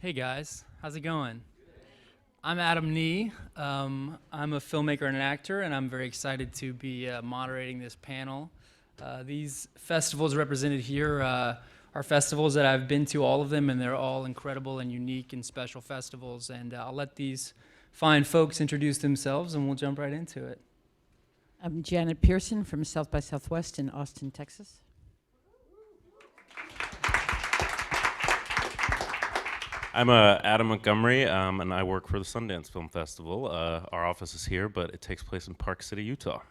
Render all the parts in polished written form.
Hey guys, how's it going? I'm Adam Nee. I'm a filmmaker and an actor, and I'm very excited to be moderating this panel. These festivals represented here are festivals that I've been to, all of them, and they're all incredible and unique and special festivals. And I'll let these fine folks introduce themselves, and we'll jump right into it. I'm Janet Pierson from South by Southwest in Austin, Texas. I'm Adam Montgomery, and I work for the Sundance Film Festival. Our office is here, but it takes place in Park City, Utah.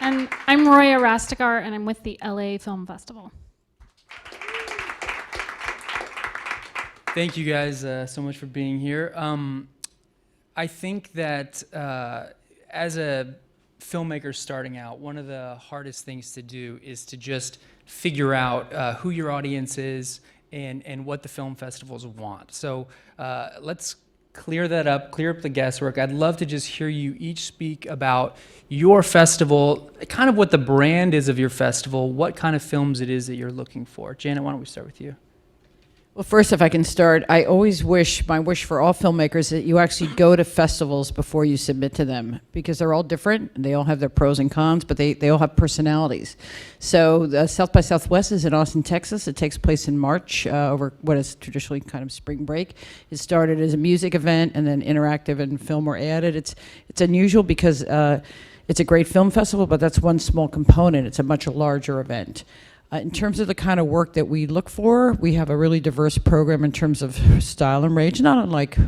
And I'm Roya Rastegar, and I'm with the LA Film Festival. Thank you guys so much for being here. I think that as a filmmaker starting out, one of the hardest things to do is to just figure out who your audience is and what the film festivals want. So let's clear that up, clear up the guesswork. I'd love to just hear you each speak about your festival, kind of what the brand is of your festival, what kind of films it is that you're looking for. Janet, why don't we start with you? Well, first, if I can start, I always my wish for all filmmakers that you actually go to festivals before you submit to them, because they're all different, and they all have their pros and cons, but they all have personalities. So the South by Southwest is in Austin, Texas. It takes place in March over what is traditionally kind of spring break. It started as a music event, and then interactive and film were added. It's unusual because it's a great film festival, but that's one small component. It's a much larger event. In terms of the kind of work that we look for, we have a really diverse program in terms of style and range, not unlike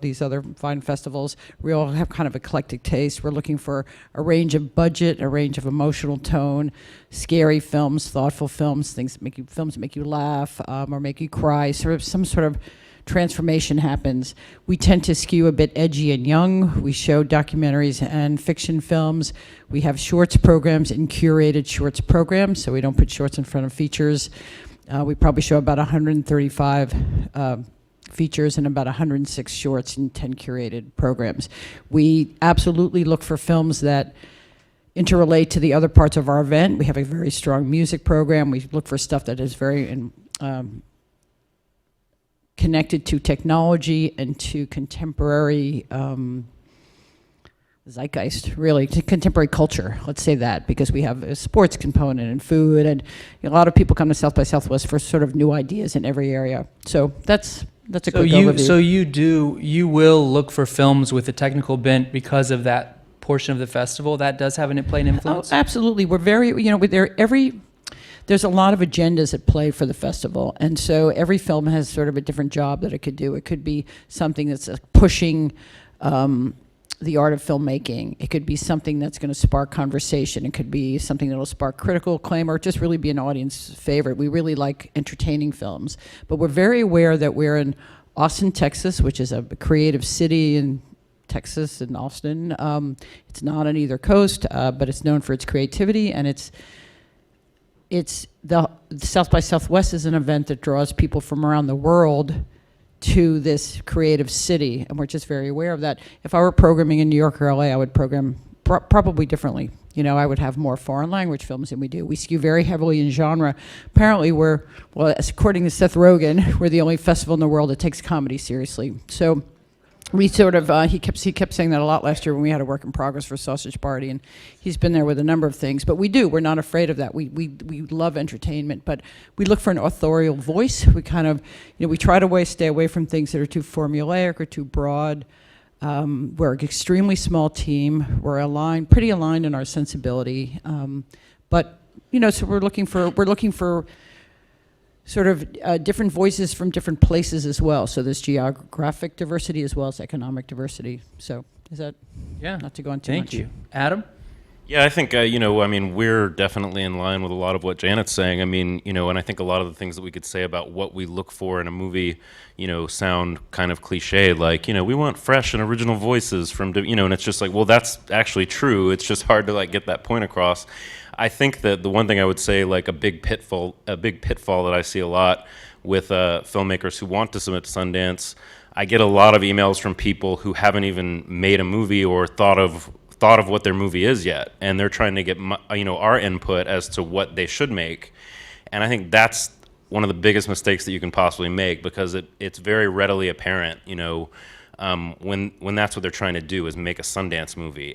these other fine festivals. We all have kind of eclectic taste. We're looking for a range of budget, a range of emotional tone, scary films, thoughtful films, films that make you laugh or make you cry, some sort of transformation happens. We tend to skew a bit edgy and young. We show documentaries and fiction films. We have shorts programs and curated shorts programs, so we don't put shorts in front of features. We probably show about 135 features and about 106 shorts in 10 curated programs. We absolutely look for films that interrelate to the other parts of our event. We have a very strong music program. We look for stuff that is very connected to technology and to contemporary zeitgeist, really, to contemporary culture, let's say that, because we have a sports component and food, and a lot of people come to South by Southwest for sort of new ideas in every area. So that's a quick overview. So you will look for films with a technical bent because of that portion of the festival? That does have play an influence? Oh, absolutely. We're very, there's a lot of agendas at play for the festival, and so every film has sort of a different job that it could do. It could be something that's pushing the art of filmmaking. It could be something that's going to spark conversation. It could be something that will spark critical acclaim or just really be an audience favorite. We really like entertaining films, but we're very aware that we're in Austin, Texas, which is a creative city in Texas and Austin. It's not on either coast, but it's known for its creativity, and it's the South by Southwest is an event that draws people from around the world to this creative city, and we're just very aware of that. If I were programming in New York or LA, I would program probably differently. I would have more foreign language films than we do. We skew very heavily in genre. Apparently according to Seth Rogen, we're the only festival in the world that takes comedy seriously. So we sort of, he kept saying that a lot last year when we had a work in progress for Sausage Party, and he's been there with a number of things. But we're not afraid of that. We love entertainment, but we look for an authorial voice. We kind of, we try to stay away from things that are too formulaic or too broad. We're an extremely small team. We're pretty aligned in our sensibility. But, so we're looking for sort of different voices from different places as well. So there's geographic diversity as well as economic diversity. So is that, not to go on too much? Thank you. Adam? Yeah, I think, we're definitely in line with a lot of what Janet's saying. And I think a lot of the things that we could say about what we look for in a movie, sound kind of cliche, like, we want fresh and original voices from, and it's just like, well, that's actually true. It's just hard to get that point across. I think that the one thing I would say, a big pitfall that I see a lot with filmmakers who want to submit to Sundance, I get a lot of emails from people who haven't even made a movie or thought of what their movie is yet, and they're trying to get our input as to what they should make. And I think that's one of the biggest mistakes that you can possibly make, because it's very readily apparent, when that's what they're trying to do, is make a Sundance movie.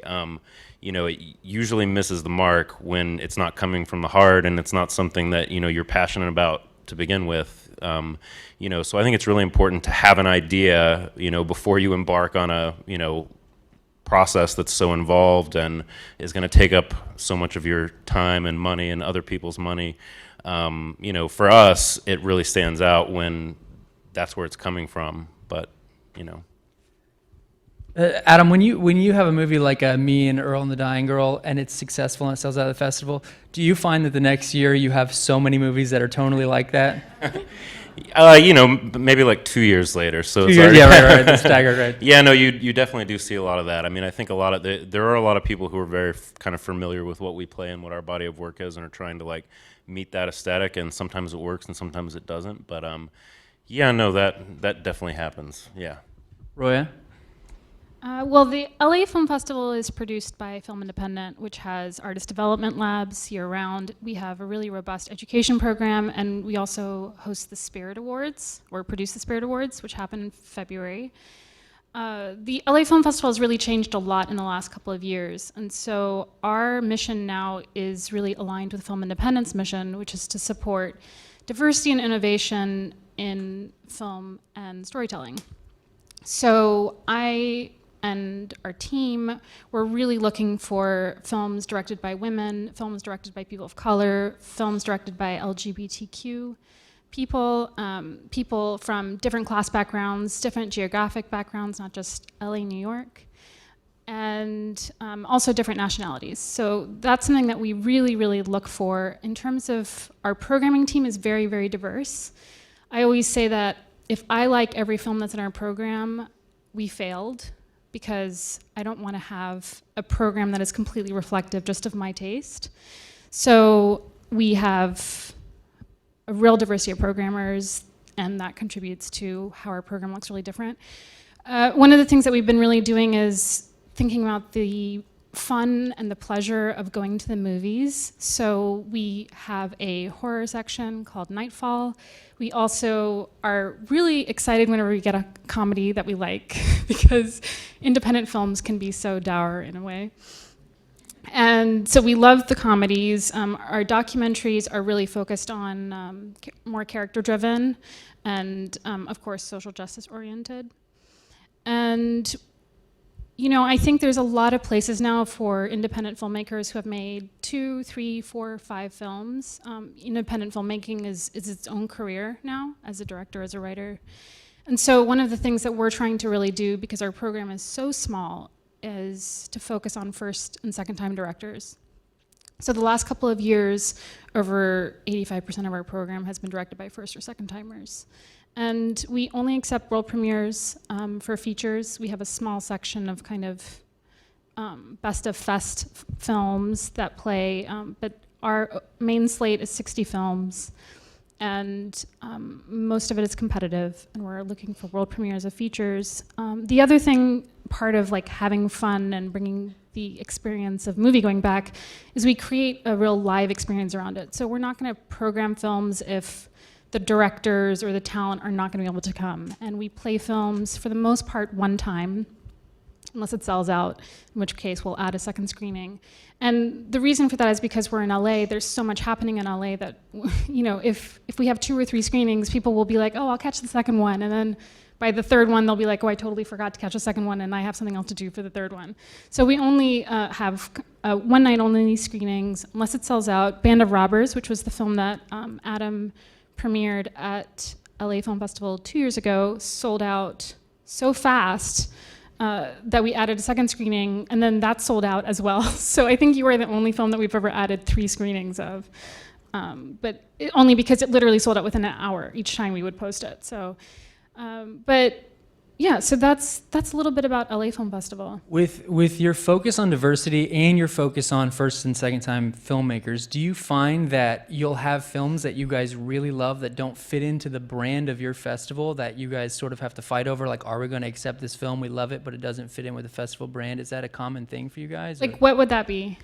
It usually misses the mark when it's not coming from the heart and it's not something that, you're passionate about to begin with. So I think it's really important to have an idea, before you embark on a, process that's so involved and is going to take up so much of your time and money and other people's money. For us, it really stands out when that's where it's coming from. But, Adam, when you have a movie like Me and Earl and the Dying Girl and it's successful and it sells out of the festival, do you find that the next year you have so many movies that are tonally like that? Maybe like 2 years later. So 2 it's years, already yeah, right, the staggered, right. Yeah, no, you definitely do see a lot of that. I mean, I think there are a lot of people who are very kind of familiar with what we play and what our body of work is, and are trying to like meet that aesthetic. And sometimes it works, and sometimes it doesn't. But yeah, no, that definitely happens. Yeah. Roya? Well, the LA Film Festival is produced by Film Independent, which has artist development labs year-round. We have a really robust education program, and we also host the Spirit Awards, or produce the Spirit Awards, which happen in February. The LA Film Festival has really changed a lot in the last couple of years, and so our mission now is really aligned with Film Independent's mission, which is to support diversity and innovation in film and storytelling. So I and our team were really looking for films directed by women, films directed by people of color, films directed by LGBTQ people, people from different class backgrounds, different geographic backgrounds, not just LA, New York, and also different nationalities. So that's something that we really, really look for. In terms of our programming team is very, very diverse. I always say that if I like every film that's in our program, we failed, because I don't want to have a program that is completely reflective just of my taste. So we have a real diversity of programmers, and that contributes to how our program looks really different. One of the things that we've been really doing is thinking about the fun and the pleasure of going to the movies. So we have a horror section called Nightfall. We also are really excited whenever we get a comedy that we like, because independent films can be so dour in a way. And so we love the comedies. Our documentaries are really focused on more character-driven and, of course, social justice-oriented. And I think there's a lot of places now for independent filmmakers who have made 2, 3, 4, 5 films. Independent filmmaking is its own career now, as a director, as a writer. And so one of the things that we're trying to really do, because our program is so small, is to focus on first and second time directors. So the last couple of years, over 85% of our program has been directed by first or second timers. And we only accept world premieres for features. We have a small section of kind of best of fest films that play, but our main slate is 60 films, and most of it is competitive, and we're looking for world premieres of features. The other thing, part of like having fun and bringing the experience of movie going back, is we create a real live experience around it. So we're not gonna program films if the directors or the talent are not going to be able to come. And we play films, for the most part, one time, unless it sells out, in which case we'll add a second screening. And the reason for that is because we're in LA, there's so much happening in LA that, if we have 2 or 3 screenings, people will be like, oh, I'll catch the second one. And then by the third one, they'll be like, oh, I totally forgot to catch the second one, and I have something else to do for the third one. So we only have one night only screenings, unless it sells out. Band of Robbers, which was the film that Adam premiered at LA Film Festival 2 years ago, sold out so fast that we added a second screening, and then that sold out as well. So I think you are the only film that we've ever added 3 screenings of, but only because it literally sold out within an hour each time we would post it. So, but yeah, so that's a little bit about LA Film Festival. With your focus on diversity and your focus on first and second time filmmakers, do you find that you'll have films that you guys really love that don't fit into the brand of your festival, that you guys sort of have to fight over? Like, are we going to accept this film? We love it, but it doesn't fit in with the festival brand. Is that a common thing for you guys? Like, what would that be?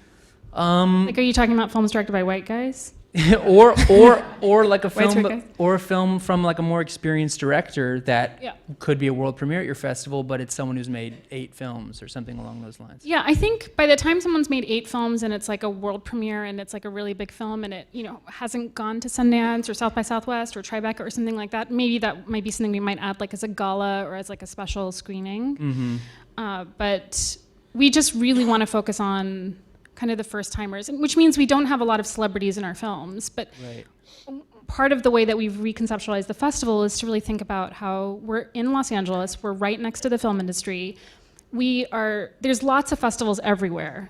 Like, are you talking about films directed by white guys? or like a White film, Circus. or a film from like a more experienced director that Yeah. could be a world premiere at your festival, but it's someone who's made 8 films or something along those lines. Yeah, I think by the time someone's made 8 films and it's like a world premiere and it's like a really big film and it, hasn't gone to Sundance or South by Southwest or Tribeca or something like that, maybe that might be something we might add like as a gala or as like a special screening. But we just really want to focus on kind of the first timers, which means we don't have a lot of celebrities in our films. But Right. part of the way that we've reconceptualized the festival is to really think about how we're in Los Angeles, we're right next to the film industry. There's lots of festivals everywhere,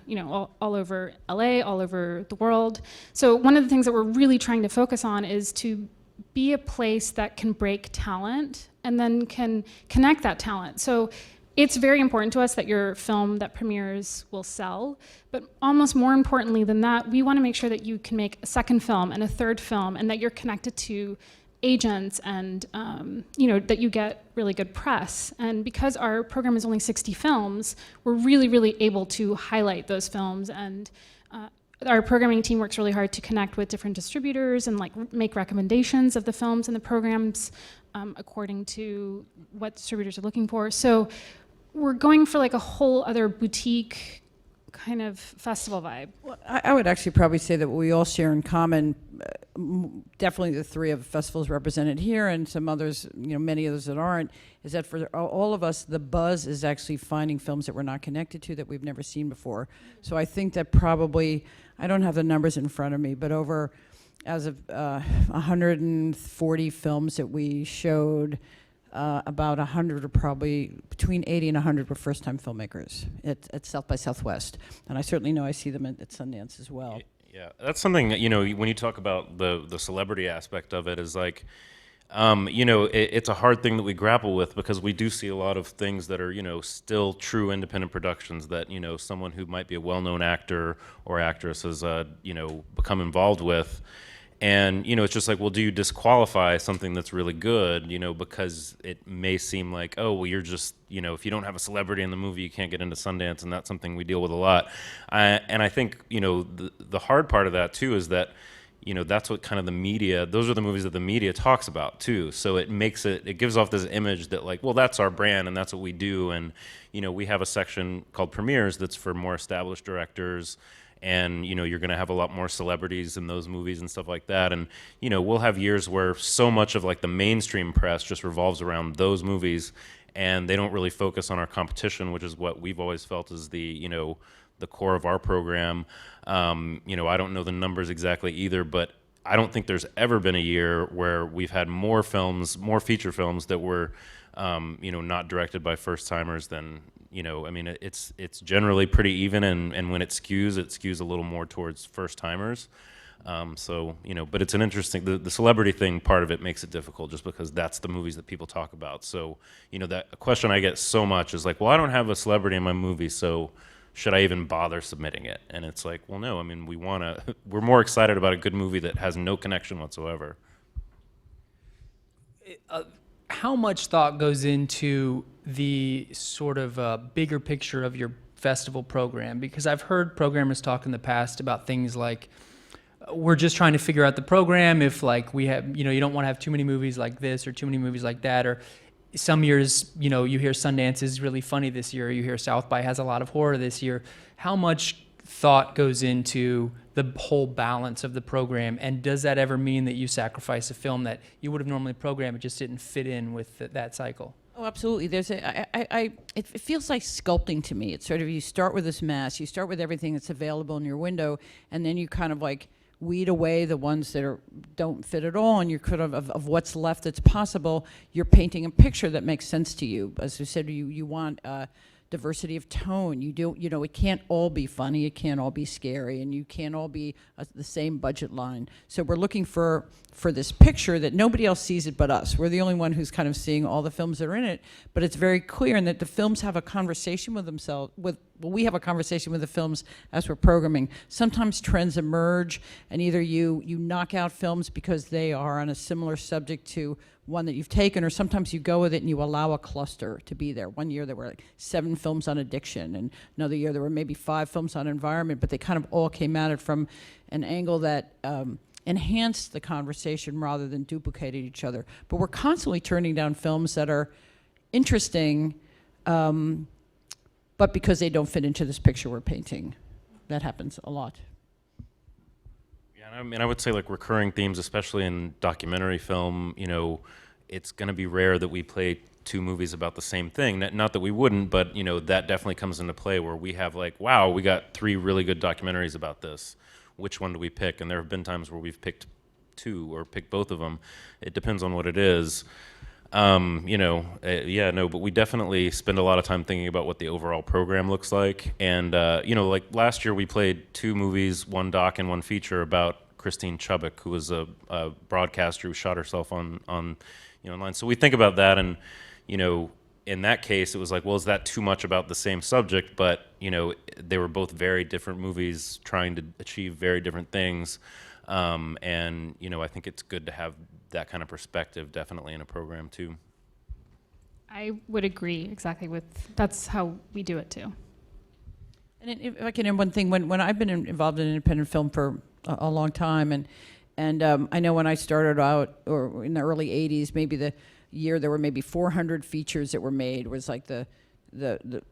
all over LA, all over the world. So one of the things that we're really trying to focus on is to be a place that can break talent and then can connect that talent. So it's very important to us that your film that premieres will sell, but almost more importantly than that, we want to make sure that you can make a second film and a third film and that you're connected to agents and that you get really good press. And because our program is only 60 films, we're really, really able to highlight those films, and our programming team works really hard to connect with different distributors and make recommendations of the films and the programs according to what distributors are looking for. So we're going for like a whole other boutique kind of festival vibe. Well, I would actually probably say that what we all share in common, definitely the 3 of festivals represented here and some others, many others that aren't, is that for all of us, the buzz is actually finding films that we're not connected to, that we've never seen before. So I think that probably, I don't have the numbers in front of me, but as of 140 films that we showed, about 100 are probably, between 80 and 100 were first-time filmmakers at South by Southwest. And I certainly know I see them at Sundance as well. Yeah, that's something that, when you talk about the celebrity aspect of it is like, it's a hard thing that we grapple with because we do see a lot of things that are, still true independent productions that, someone who might be a well-known actor or actress has, become involved with. And, it's just like, well, do you disqualify something that's really good, because it may seem like, oh, well, you're just, if you don't have a celebrity in the movie, you can't get into Sundance, and that's something we deal with a lot. And I think, the hard part of that, too, is that, that's what kind of the media, those are the movies that the media talks about, too. So it gives off this image that, like, well, that's our brand, and that's what we do. And, we have a section called Premieres that's for more established directors. And, you're going to have a lot more celebrities in those movies and stuff like that. And, we'll have years where so much of like the mainstream press just revolves around those movies and they don't really focus on our competition, which is what we've always felt is the core of our program. I don't know the numbers exactly either, but I don't think there's ever been a year where we've had more feature films that were, not directed by first timers than, it's generally pretty even, and when it skews a little more towards first timers. But it's an interesting, the celebrity thing, part of it makes it difficult just because that's the movies that people talk about. So, that question I get so much is like, well, I don't have a celebrity in my movie, so should I even bother submitting it? And it's like, well, no, we're more excited about a good movie that has no connection whatsoever. How much thought goes into the sort of bigger picture of your festival program? Because I've heard programmers talk in the past about things like, we're just trying to figure out the program. If like we have, you don't want to have too many movies like this or too many movies like that, or some years, you hear Sundance is really funny this year, or you hear South by has a lot of horror this year. How much thought goes into the whole balance of the program, and does that ever mean that you sacrifice a film that you would have normally programmed, it just didn't fit in with that cycle? Oh, absolutely. It feels like sculpting to me. It's sort of, you start with this mass, you start with everything that's available in your window, and then you kind of like weed away the ones that don't fit at all, and you're kind of what's left that's possible. You're painting a picture that makes sense to you. As you said, you want diversity of tone. It can't all be funny, it can't all be scary, and you can't all be the same budget line. So we're looking for this picture that nobody else sees it but us. We're the only one who's kind of seeing all the films that are in it, but it's very clear, and that the films have a conversation with themselves, we have a conversation with the films as we're programming. Sometimes trends emerge, and either you knock out films because they are on a similar subject to one that you've taken, or sometimes you go with it and you allow a cluster to be there. One year there were like 7 films on addiction, and another year there were maybe 5 films on environment, but they kind of all came at it from an angle that enhanced the conversation rather than duplicated each other. But we're constantly turning down films that are interesting, but because they don't fit into this picture we're painting. That happens a lot. Yeah, and I mean, I would say like recurring themes, especially in documentary film, you know, it's going to be rare that we play two movies about the same thing. Not that we wouldn't, but, you know, that definitely comes into play where we have like, wow, we got 3 really good documentaries about this. Which one do we pick? And there have been times where we've picked 2 or picked both of them. It depends on what it is. You know, but we definitely spend a lot of time thinking about what the overall program looks like. And, you know, like last year we played 2 movies, 1 doc and 1 feature about Christine Chubbuck, who was a broadcaster who shot herself on you know, online. So we think about that, and, you know, in that case, it was like, well, is that too much about the same subject? But, you know, they were both very different movies trying to achieve very different things. And, you know, I think it's good to have that kind of perspective definitely in a program too. I would agree exactly with, that's how we do it too. And if I can add one thing, when I've been involved in independent film for a long time, and I know when I started out, or in the early 80s, maybe the year there were maybe 400 features that were made was like the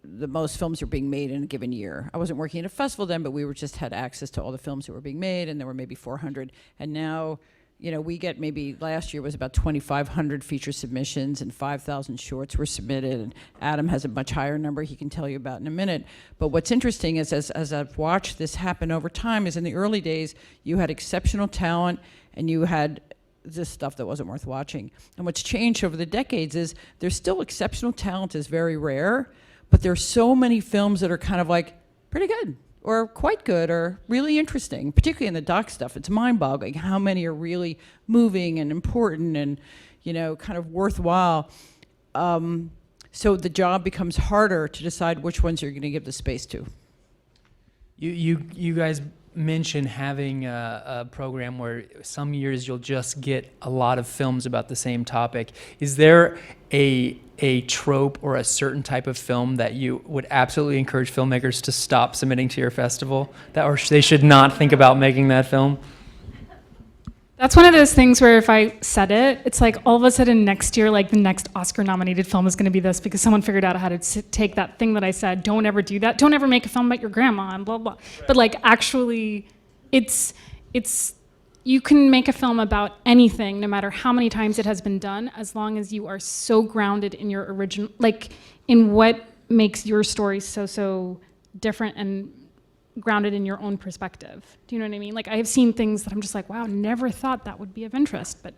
most films were being made in a given year. I wasn't working at a festival then, but we were just had access to all the films that were being made, and there were maybe 400. And now, you know, we get maybe last year was about 2,500 feature submissions and 5,000 shorts were submitted. And Adam has a much higher number he can tell you about in a minute. But what's interesting is as I've watched this happen over time is in the early days, you had exceptional talent and you had this stuff that wasn't worth watching. And what's changed over the decades is there's still exceptional talent is very rare, but there's so many films that are kind of like pretty good or quite good or really interesting, particularly in the doc stuff. It's mind-boggling how many are really moving and important and, you know, kind of worthwhile. So the job becomes harder to decide which ones you're going to give the space to. You guys mentioned having a program where some years you'll just get a lot of films about the same topic. Is there a trope or a certain type of film that you would absolutely encourage filmmakers to stop submitting to your festival, that or they should not think about making that film? That's one of those things where if I said it, it's like all of a sudden next year, like the next Oscar-nominated film is going to be this because someone figured out how to take that thing that I said, don't ever do that, don't ever make a film about your grandma and blah, blah. Right. But like actually, it's you can make a film about anything, no matter how many times it has been done, as long as you are so grounded in your original, like in what makes your story so different and grounded in your own perspective. Do you know what I mean? Like I have seen things that I'm just like, wow, never thought that would be of interest, but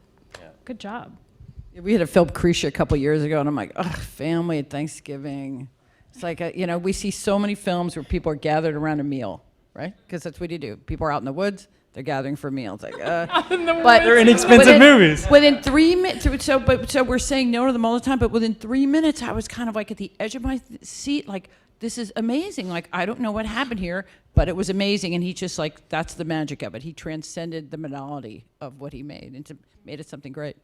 good job. Yeah, we had a film Cretia a couple years ago, and I'm like, ugh, family at Thanksgiving. It's like, you know, we see so many films where people are gathered around a meal, right? Because that's what you do. People are out in the woods, they're gathering for meals. Like, but they're inexpensive movies. Within 3 minutes, so we're saying no to them all the time, but within 3 minutes, I was kind of like at the edge of my seat, like, this is amazing. Like, I don't know what happened here, but it was amazing. And he just like, that's the magic of it. He transcended the monotony of what he made and made it something great.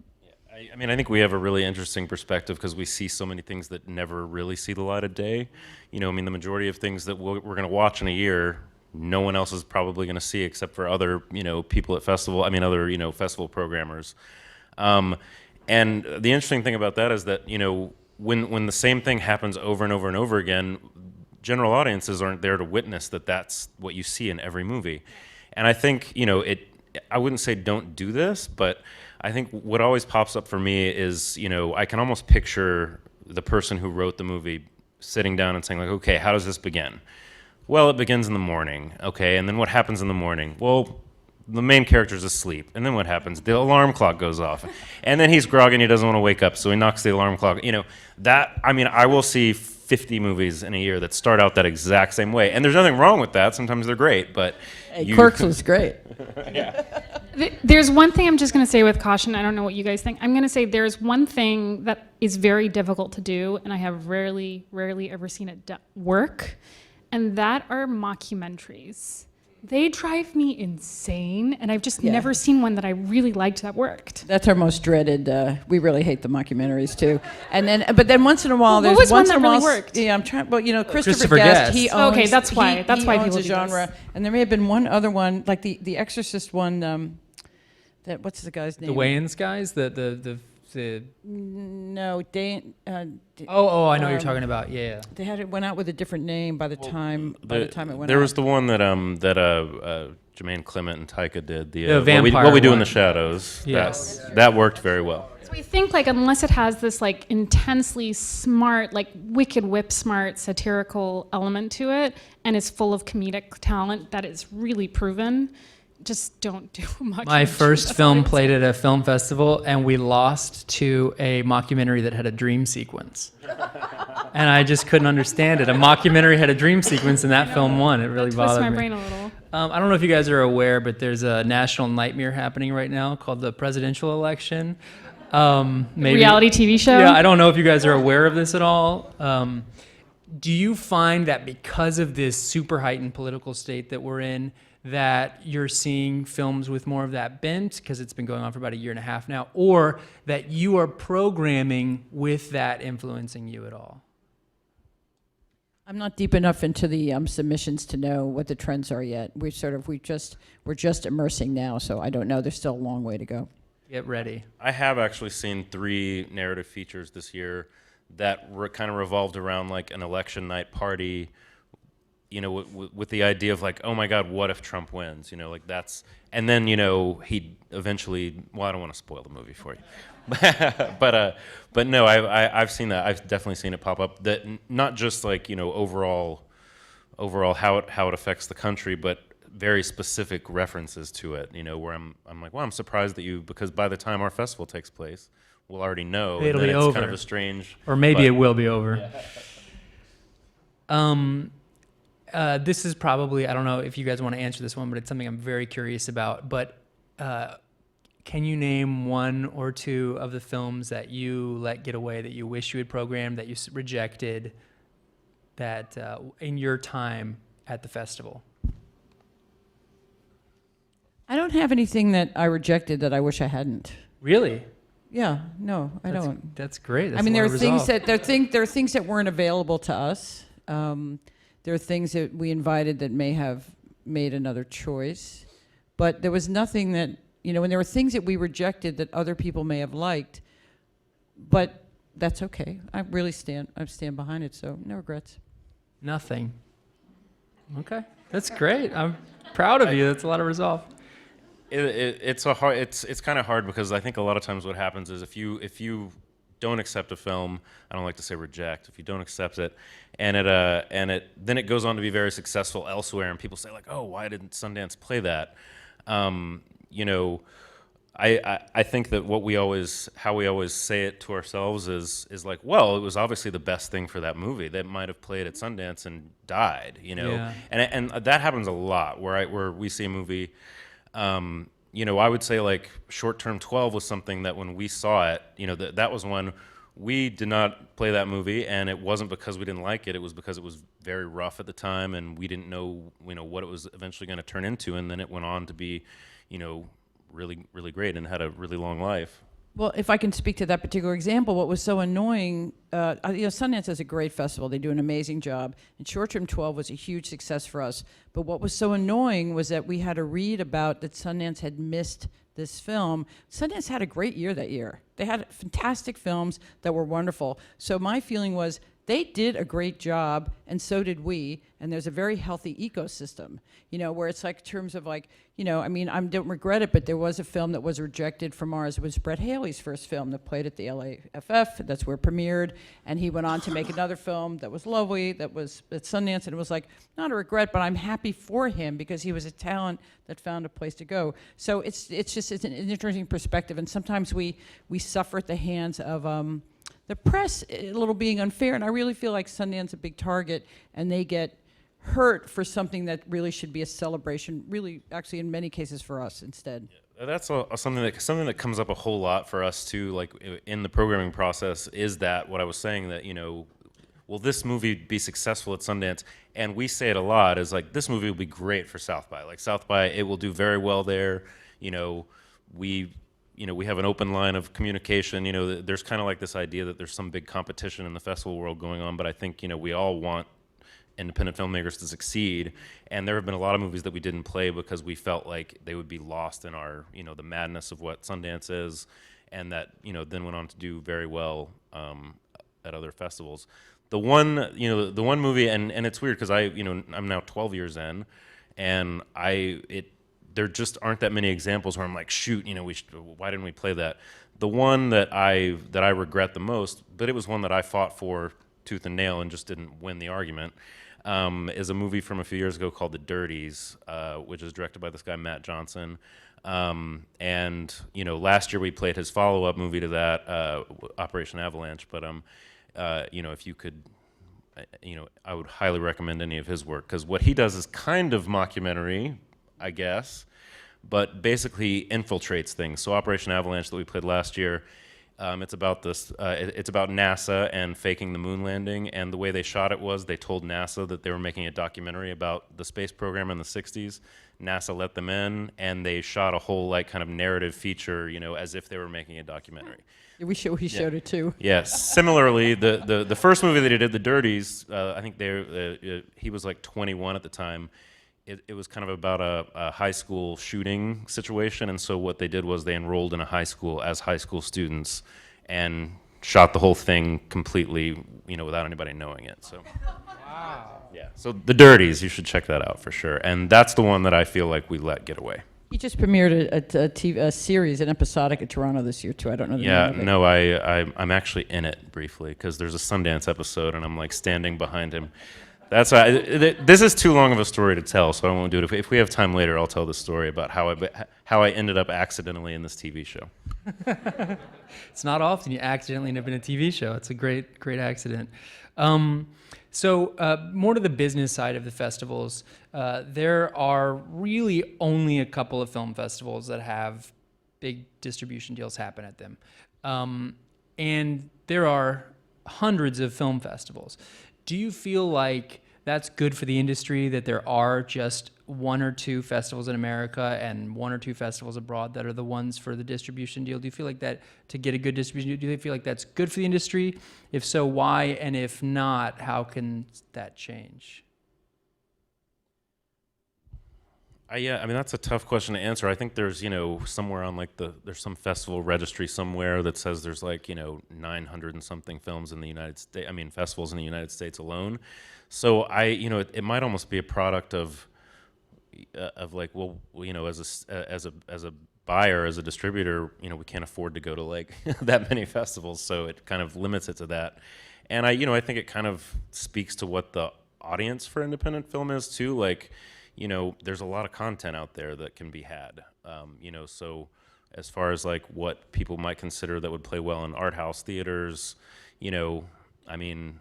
I mean, I think we have a really interesting perspective because we see so many things that never really see the light of day. You know, I mean, the majority of things that we're going to watch in a year, no one else is probably going to see except for other, you know, people at other, you know, festival programmers. And the interesting thing about that is that, you know, when the same thing happens over and over and over again, general audiences aren't there to witness that that's what you see in every movie. And I think, you know, I wouldn't say don't do this, but I think what always pops up for me is, you know, I can almost picture the person who wrote the movie sitting down and saying like, okay, how does this begin? Well, it begins in the morning. Okay, and then what happens in the morning? Well, the main character's asleep, and then what happens? The alarm clock goes off, and then he's groggy and he doesn't want to wake up, so he knocks the alarm clock. You know, that, I mean, I will see 50 movies in a year that start out that exact same way, and there's nothing wrong with that. Sometimes they're great, but Clerks was great. Yeah. There's one thing I'm just going to say with caution. I don't know what you guys think. I'm going to say there's one thing that is very difficult to do, and I have rarely ever seen it work, and that are mockumentaries. They drive me insane, and I've just never seen one that I really liked that worked. That's our most dreaded. We really hate the mockumentaries too. But then once in a while, there's once one in that a while. really worked? Yeah, I'm trying. Well, you know, Christopher Guest. Guest. He owns. Okay, that's why. That's why owns people a do genre. this. And there may have been one other one, like the Exorcist one. That what's the guy's name? The Wayans guys, the No, Dan. oh, I know what you're talking about. Yeah. They had it went out with a different name by the time it went out. There was the one that Jermaine Clement and Taika did. The What we do in one. the shadows. Yes. That worked very well. So I think like unless it has this like intensely smart, like wicked whip smart satirical element to it, and is full of comedic talent that is really proven, just don't do much. My of it. first That's film all I'd played at a film festival, and we lost to a mockumentary that had a dream sequence. And I just couldn't understand it. A mockumentary had a dream sequence, and that film won. It really say. Twists bothered my me. brain a little. I don't know if you guys are aware, but there's a national nightmare happening right now called the presidential election. Maybe Reality TV show. Yeah, I don't know if you guys are aware of this at all. Do you find that because of this super heightened political state that we're in, that you're seeing films with more of that bent, because it's been going on for about a year and a half now, or that you are programming with that influencing you at all? I'm not deep enough into the submissions to know what the trends are yet. We're just immersing now, so I don't know. There's still a long way to go. Get ready. I have actually seen 3 narrative features this year that kind of revolved around like an election night party, you know, with the idea of like, oh my God, what if Trump wins? You know, like that's, and then, you know, he eventually, well, I don't want to spoil the movie for you. but no, I've seen that. I've definitely seen it pop up. That not just like, you know, overall how it affects the country, but very specific references to it. You know, where I'm like, well, I'm surprised that because by the time our festival takes place, we'll already know. It'll and then be it's over. kind of a strange. Or maybe but- it will be over. Yeah. This is probably, I don't know if you guys want to answer this one, but it's something I'm very curious about. But can you name 1 or 2 of the films that you let get away, that you wish you had programmed, that you rejected, that in your time at the festival? I don't have anything that I rejected that I wish I hadn't. Really? Yeah, no, I don't. That's great. That's I mean, a there lot are of things resolve. that there are things that weren't available to us. There are things that we invited that may have made another choice, but there was nothing that, you know, and there were things that we rejected that other people may have liked, but that's okay. I stand behind it, so no regrets. Nothing. Okay, that's great. I'm proud of you. That's a lot of resolve. It's kind of hard because I think a lot of times what happens is if you don't accept a film, I don't like to say reject. If you don't accept it, and then it goes on to be very successful elsewhere, and people say like, oh, why didn't Sundance play that? You know, I think that how we always say it to ourselves is like, well, it was obviously the best thing for that movie. That might have played at Sundance and died. You know, Yeah. and that happens a lot where we see a movie. You know, I would say like Short Term 12 was something that when we saw it, you know, that was one we did not play that movie, and it wasn't because we didn't like it. It was because it was very rough at the time, and we didn't know, you know, what it was eventually going to turn into, and then it went on to be, you know, really, really great and had a really long life. Well, if I can speak to that particular example, what was so annoying, you know, Sundance is a great festival. They do an amazing job. And Short Term 12 was a huge success for us. But what was so annoying was that we had to read about that Sundance had missed this film. Sundance had a great year that year. They had fantastic films that were wonderful. So my feeling was they did a great job, and so did we. And there's a very healthy ecosystem, you know, where it's like in terms of like, you know, I mean, I don't regret it, but there was a film that was rejected from ours. It was Brett Haley's first film that played at the LAFF. That's where it premiered. And he went on to make another film that was lovely, that was at Sundance. And it was like, not a regret, but I'm happy for him because he was a talent that found a place to go. So it's an interesting perspective. And sometimes we suffer at the hands of the press a little being unfair. And I really feel like Sundance is a big target, and they get hurt for something that really should be a celebration, really, actually, in many cases for us instead. That's something that comes up a whole lot for us too, like in the programming process, is that what I was saying, that, you know, will this movie be successful at Sundance? And we say it a lot, is like, this movie will be great for South by. Like South by, it will do very well there. You know, we have an open line of communication. You know, there's kind of like this idea that there's some big competition in the festival world going on, but I think, you know, we all want independent filmmakers to succeed. And there have been a lot of movies that we didn't play because we felt like they would be lost in our, the madness of what Sundance is, and that, then went on to do very well at other festivals. The one movie, and it's weird because I'm now 12 years in, and there just aren't that many examples where I'm like, shoot, why didn't we play that? The one that I regret the most, but it was one that I fought for tooth and nail and just didn't win the argument, is a movie from a few years ago called The Dirties, which is directed by this guy Matt Johnson. And last year we played his follow-up movie to that, Operation Avalanche. But if you could, I would highly recommend any of his work, because what he does is kind of mockumentary, I guess, but basically infiltrates things. So Operation Avalanche that we played last year, it's about this. It's about NASA and faking the moon landing. And the way they shot it was they told NASA that they were making a documentary about the space program in the '60s. NASA let them in, and they shot a whole kind of narrative feature, as if they were making a documentary. We showed it too. Yes. Similarly, the first movie that he did, The Dirties, I think he was like 21 at the time. It was kind of about a high school shooting situation, and so what they did was they enrolled in a high school as high school students and shot the whole thing completely, without anybody knowing it. So, wow. Yeah. So The Dirties, you should check that out for sure, and that's the one that I feel like we let get away. He just premiered a series, an episodic at Toronto this year too. I don't know the name of it. No, I'm actually in it briefly because there's a Sundance episode, and I'm like standing behind him. That's why this is too long of a story to tell, so I won't do it. If we have time later, I'll tell the story about how I ended up accidentally in this TV show. It's not often you accidentally end up in a TV show. It's a great accident. So more to the business side of the festivals, there are really only a couple of film festivals that have big distribution deals happen at them. And there are hundreds of film festivals. Do you feel like that's good for the industry, that there are just one or two festivals in America and one or two festivals abroad that are the ones for the distribution deal? Do you feel like that, to get a good distribution deal, do you feel like that's good for the industry? If so, why? And if not, how can that change? Yeah, I mean, that's a tough question to answer. I think there's, somewhere on there's some festival registry somewhere that says there's 900 and something films in the United States. I mean, festivals in the United States alone. So it might almost be a product of as a buyer, as a distributor, we can't afford to go to that many festivals. So it kind of limits it to that. And I think it kind of speaks to what the audience for independent film is too. There's a lot of content out there that can be had, so as far as what people might consider that would play well in art house theaters, I mean,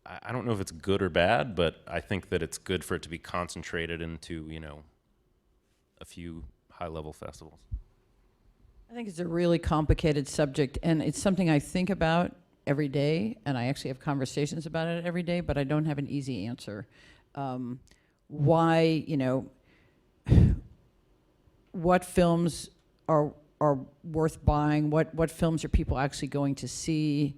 I don't know if it's good or bad, but I think that it's good for it to be concentrated into, a few high-level festivals. I think it's a really complicated subject, and it's something I think about every day, and I actually have conversations about it every day, but I don't have an easy answer. Why, what films are worth buying? What films are people actually going to see?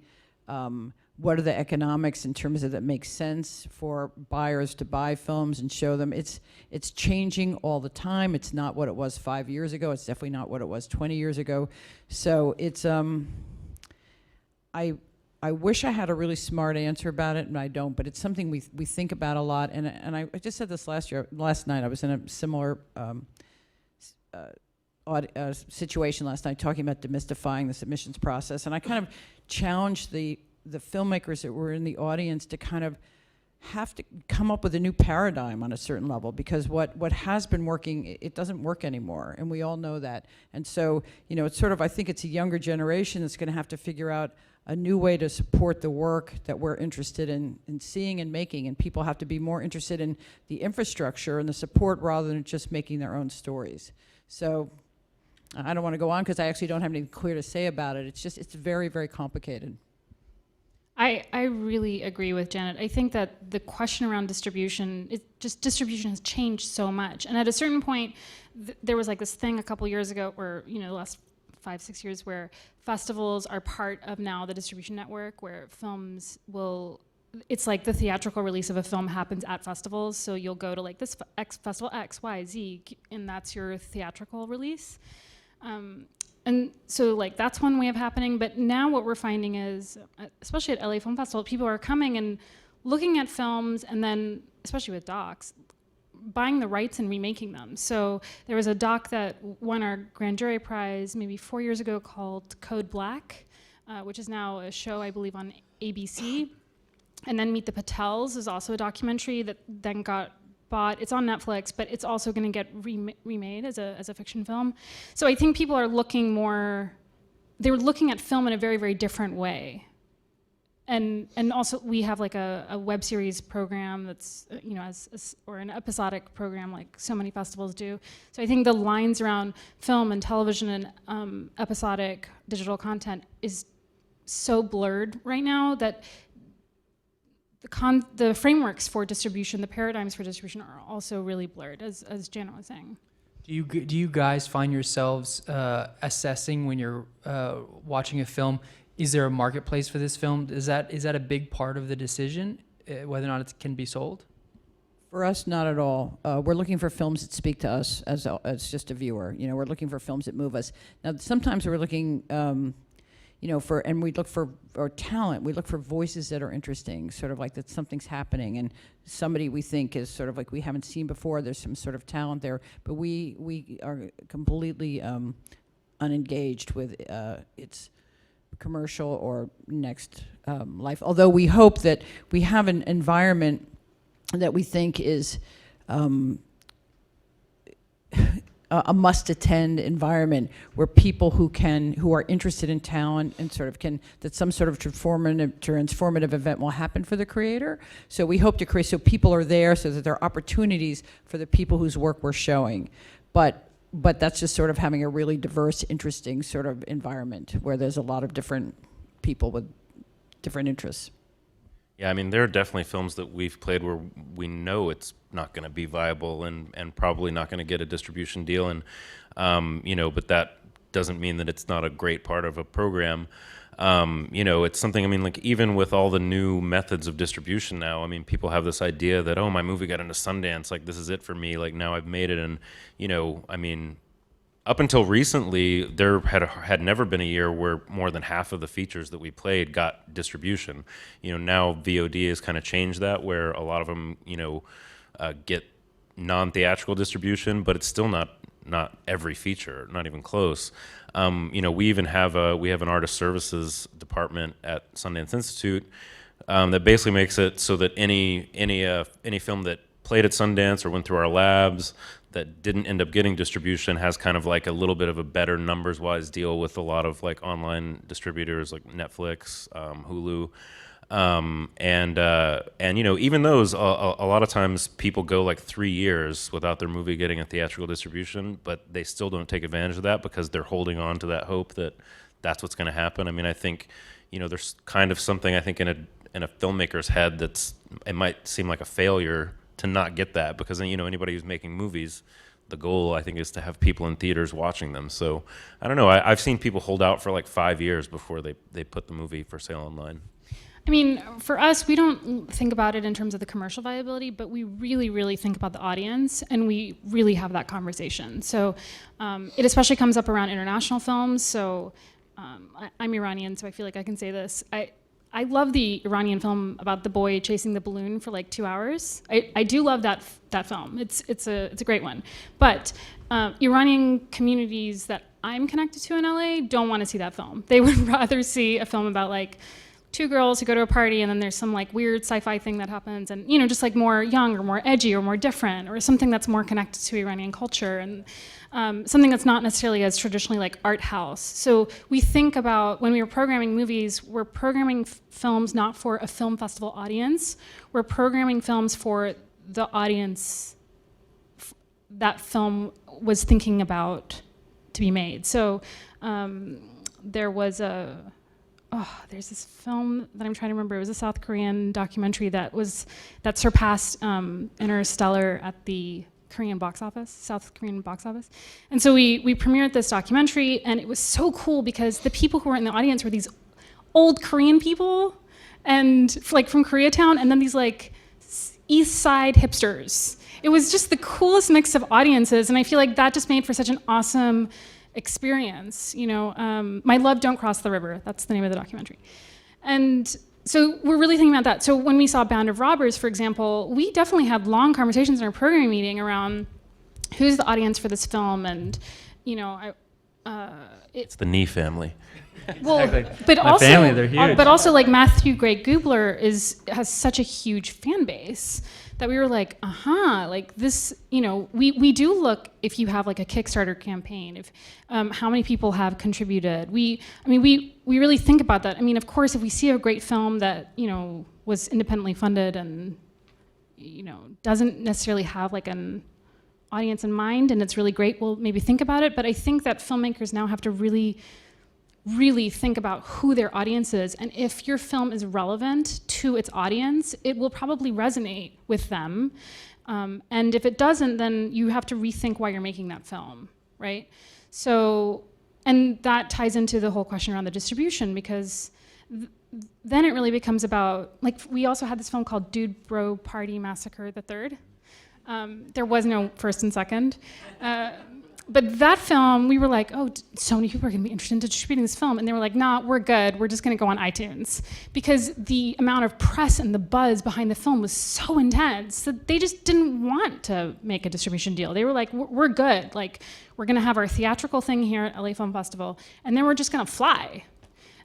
What are the economics in terms of that make sense for buyers to buy films and show them? It's changing all the time. It's not what it was 5 years ago. It's definitely not what it was 20 years ago. So it's I wish I had a really smart answer about it, and I don't, but it's something we think about a lot. And I just said this last night. I was in a similar situation last night, talking about demystifying the submissions process. And I kind of challenged the filmmakers that were in the audience to kind of have to come up with a new paradigm on a certain level, because what has been working, it doesn't work anymore, and we all know that. And so, it's sort of, I think it's a younger generation that's going to have to figure out a new way to support the work that we're interested in seeing and making, and people have to be more interested in the infrastructure and the support rather than just making their own stories. So I don't want to go on because I actually don't have anything clear to say about it. It's very, very complicated. I really agree with Janet. I think that the question around distribution has changed so much. And at a certain point, there was this thing a couple years ago where, the last 5-6 years, where festivals are part of now the distribution network, where films will it's like the theatrical release of a film happens at festivals. So you'll go to like this festival X, Y, Z, and that's your theatrical release. And so like that's one way of happening. But now what we're finding is, especially at LA Film Festival, people are coming and looking at films, and then, especially with docs, buying the rights and remaking them. So there was a doc that won our Grand Jury Prize maybe 4 years ago called Code Black, which is now a show, I believe, on ABC. And then Meet the Patels is also a documentary that then got bought. It's on Netflix, but it's also going to get remade as a fiction film. So I think people are looking more, they're looking at film in a very, very different way. And also we have like a web series program that's, you know, or an episodic program like so many festivals do. So I think the lines around film and television and episodic digital content is so blurred right now that the frameworks for distribution, the paradigms for distribution are also really blurred, as Janet was saying. Do you guys find yourselves assessing when you're watching a film, is there a marketplace for this film? Is that a big part of the decision, whether or not it can be sold? For us, not at all. We're looking for films that speak to us as just a viewer. You know, we're looking for films that move us. Now, sometimes we're looking, you know, and we look for our talent. We look for voices that are interesting, sort of like that something's happening, and somebody we think is sort of like we haven't seen before. There's some sort of talent there, but we are completely unengaged with its commercial or next life. Although we hope that we have an environment that we think is a must-attend environment where people who are interested in talent and sort of that some sort of transformative event will happen for the creator. So we hope to create so people are there, so that there are opportunities for the people whose work we're showing. But that's just sort of having a really diverse, interesting sort of environment where there's a lot of different people with different interests. Yeah, I mean, there are definitely films that we've played where we know it's not going to be viable and probably not going to get a distribution deal, and you know, but that doesn't mean that it's not a great part of a program. You know, it's something, I mean, like even with all the new methods of distribution now, I mean, people have this idea that, oh, my movie got into Sundance, like this is it for me, like now I've made it, and you know, I mean, up until recently, there had never been a year where more than half of the features that we played got distribution. You know, now VOD has kind of changed that, where a lot of them, you know, get non-theatrical distribution, but it's still not every feature, not even close. You know, we even have an artist services department at Sundance Institute that basically makes it so that any film that played at Sundance or went through our labs that didn't end up getting distribution has kind of like a little bit of a better numbers-wise deal with a lot of like online distributors like Netflix, Hulu, and you know, even those, a lot of times people go like 3 years without their movie getting a theatrical distribution, but they still don't take advantage of that because they're holding on to that hope that that's what's going to happen. I mean, I think, you know, there's kind of something I think in a filmmaker's head it might seem like a failure to not get that, because, you know, anybody who's making movies, the goal I think is to have people in theaters watching them. So I don't know, I've seen people hold out for like 5 years before they put the movie for sale online. I mean, for us, we don't think about it in terms of the commercial viability, but we really, really think about the audience, and we really have that conversation. So it especially comes up around international films. So I'm Iranian, so I feel like I can say this. I love the Iranian film about the boy chasing the balloon for like 2 hours. I do love that film. It's a great one. But Iranian communities that I'm connected to in LA don't want to see that film. They would rather see a film about like two girls who go to a party and then there's some like weird sci-fi thing that happens, and you know, just like more young or more edgy or more different, or something that's more connected to Iranian culture, and something that's not necessarily as traditionally like art house. So we think about, when we were programming movies, we're programming films not for a film festival audience, we're programming films for the audience that film was thinking about to be made. So there's this film that I'm trying to remember. It was a South Korean documentary that surpassed Interstellar at the South Korean box office. And so we premiered this documentary, and it was so cool because the people who were in the audience were these old Korean people, and like from Koreatown, and then these like East Side hipsters. It was just the coolest mix of audiences, and I feel like that just made for such an awesome experience. You know, My Love Don't Cross the River, that's the name of the documentary. And so we're really thinking about that. So when we saw Band of Robbers, for example, we definitely had long conversations in our programming meeting around who's the audience for this film, and you know, It's the Nee family. well, Exactly. but My also, family, they're huge. but also like Matthew Gray Gubler has such a huge fan base that we were like, like this, you know, we do look, if you have like a Kickstarter campaign, if how many people have contributed. We really think about that. I mean, of course, if we see a great film that, you know, was independently funded and, you know, doesn't necessarily have like an audience in mind and it's really great, we'll maybe think about it. But I think that filmmakers now have to really think about who their audience is, and if your film is relevant to its audience, it will probably resonate with them. And if it doesn't, then you have to rethink why you're making that film, right? So, and that ties into the whole question around the distribution, because then it really becomes about, like, we also had this film called Dude Bro Party Massacre the Third. There was no first and second. But that film, we were like, oh, so many people are going to be interested in distributing this film. And they were like, nah, we're good. We're just going to go on iTunes. Because the amount of press and the buzz behind the film was so intense that they just didn't want to make a distribution deal. They were like, we're good. Like, we're going to have our theatrical thing here at LA Film Festival, and then we're just going to fly.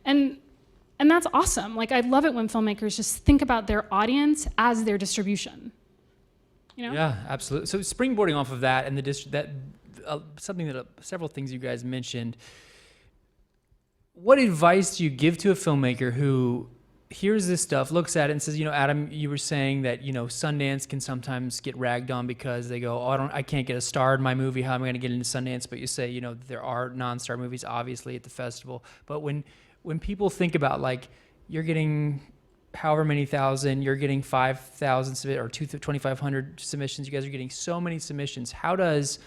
And that's awesome. Like, I love it when filmmakers just think about their audience as their distribution. You know? Yeah, absolutely. So springboarding off of that and something that several things you guys mentioned. What advice do you give to a filmmaker who hears this stuff, looks at it, and says, you know, Adam, you were saying that, you know, Sundance can sometimes get ragged on because they go, oh, I can't get a star in my movie. How am I going to get into Sundance? But you say, you know, there are non-star movies obviously at the festival. But when people think about, like, you're getting however many thousand, you're getting 5,000 or 2,500 submissions. You guys are getting so many submissions. How does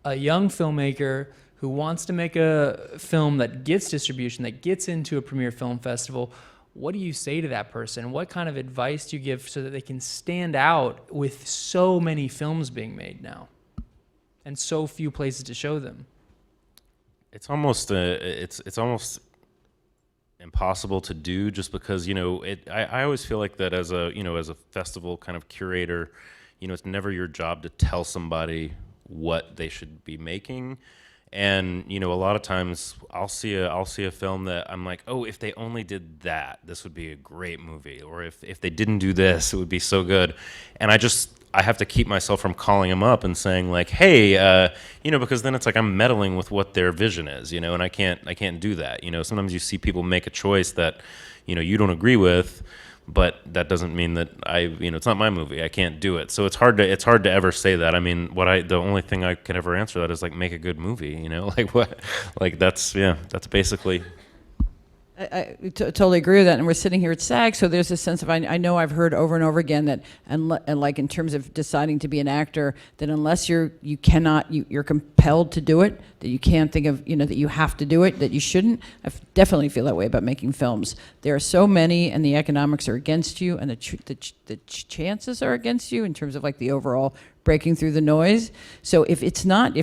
a young filmmaker who wants to make a film that gets distribution, that gets into a premiere film festival, what do you say to that person? What kind of advice do you give so that they can stand out with so many films being made now and so few places to show them? It's almost impossible to do, just because, you know, I always feel like that as a festival kind of curator, you know, it's never your job to tell somebody what they should be making. And, you know, a lot of times I'll see a film that I'm like, oh, if they only did that, this would be a great movie. Or if they didn't do this, it would be so good. And I have to keep myself from calling them up and saying, like, hey, you know, because then it's like I'm meddling with what their vision is, you know, and I can't do that. You know, sometimes you see people make a choice that, you know, you don't agree with, but that doesn't mean that it's not my movie. I can't do it. So it's hard to ever say that. I mean, the only thing I can ever answer that is, like, make a good movie, you know, like what, like that's basically. I totally agree with that, and we're sitting here at SAG, so there's a sense of, I know I've heard over and over again that, and like in terms of deciding to be an actor, that unless you're compelled to do it, that you can't think of, you know, that you have to do it, that you shouldn't. I definitely feel that way about making films. There are so many, and the economics are against you, and the chances are against you in terms of, like, the overall breaking through the noise. So if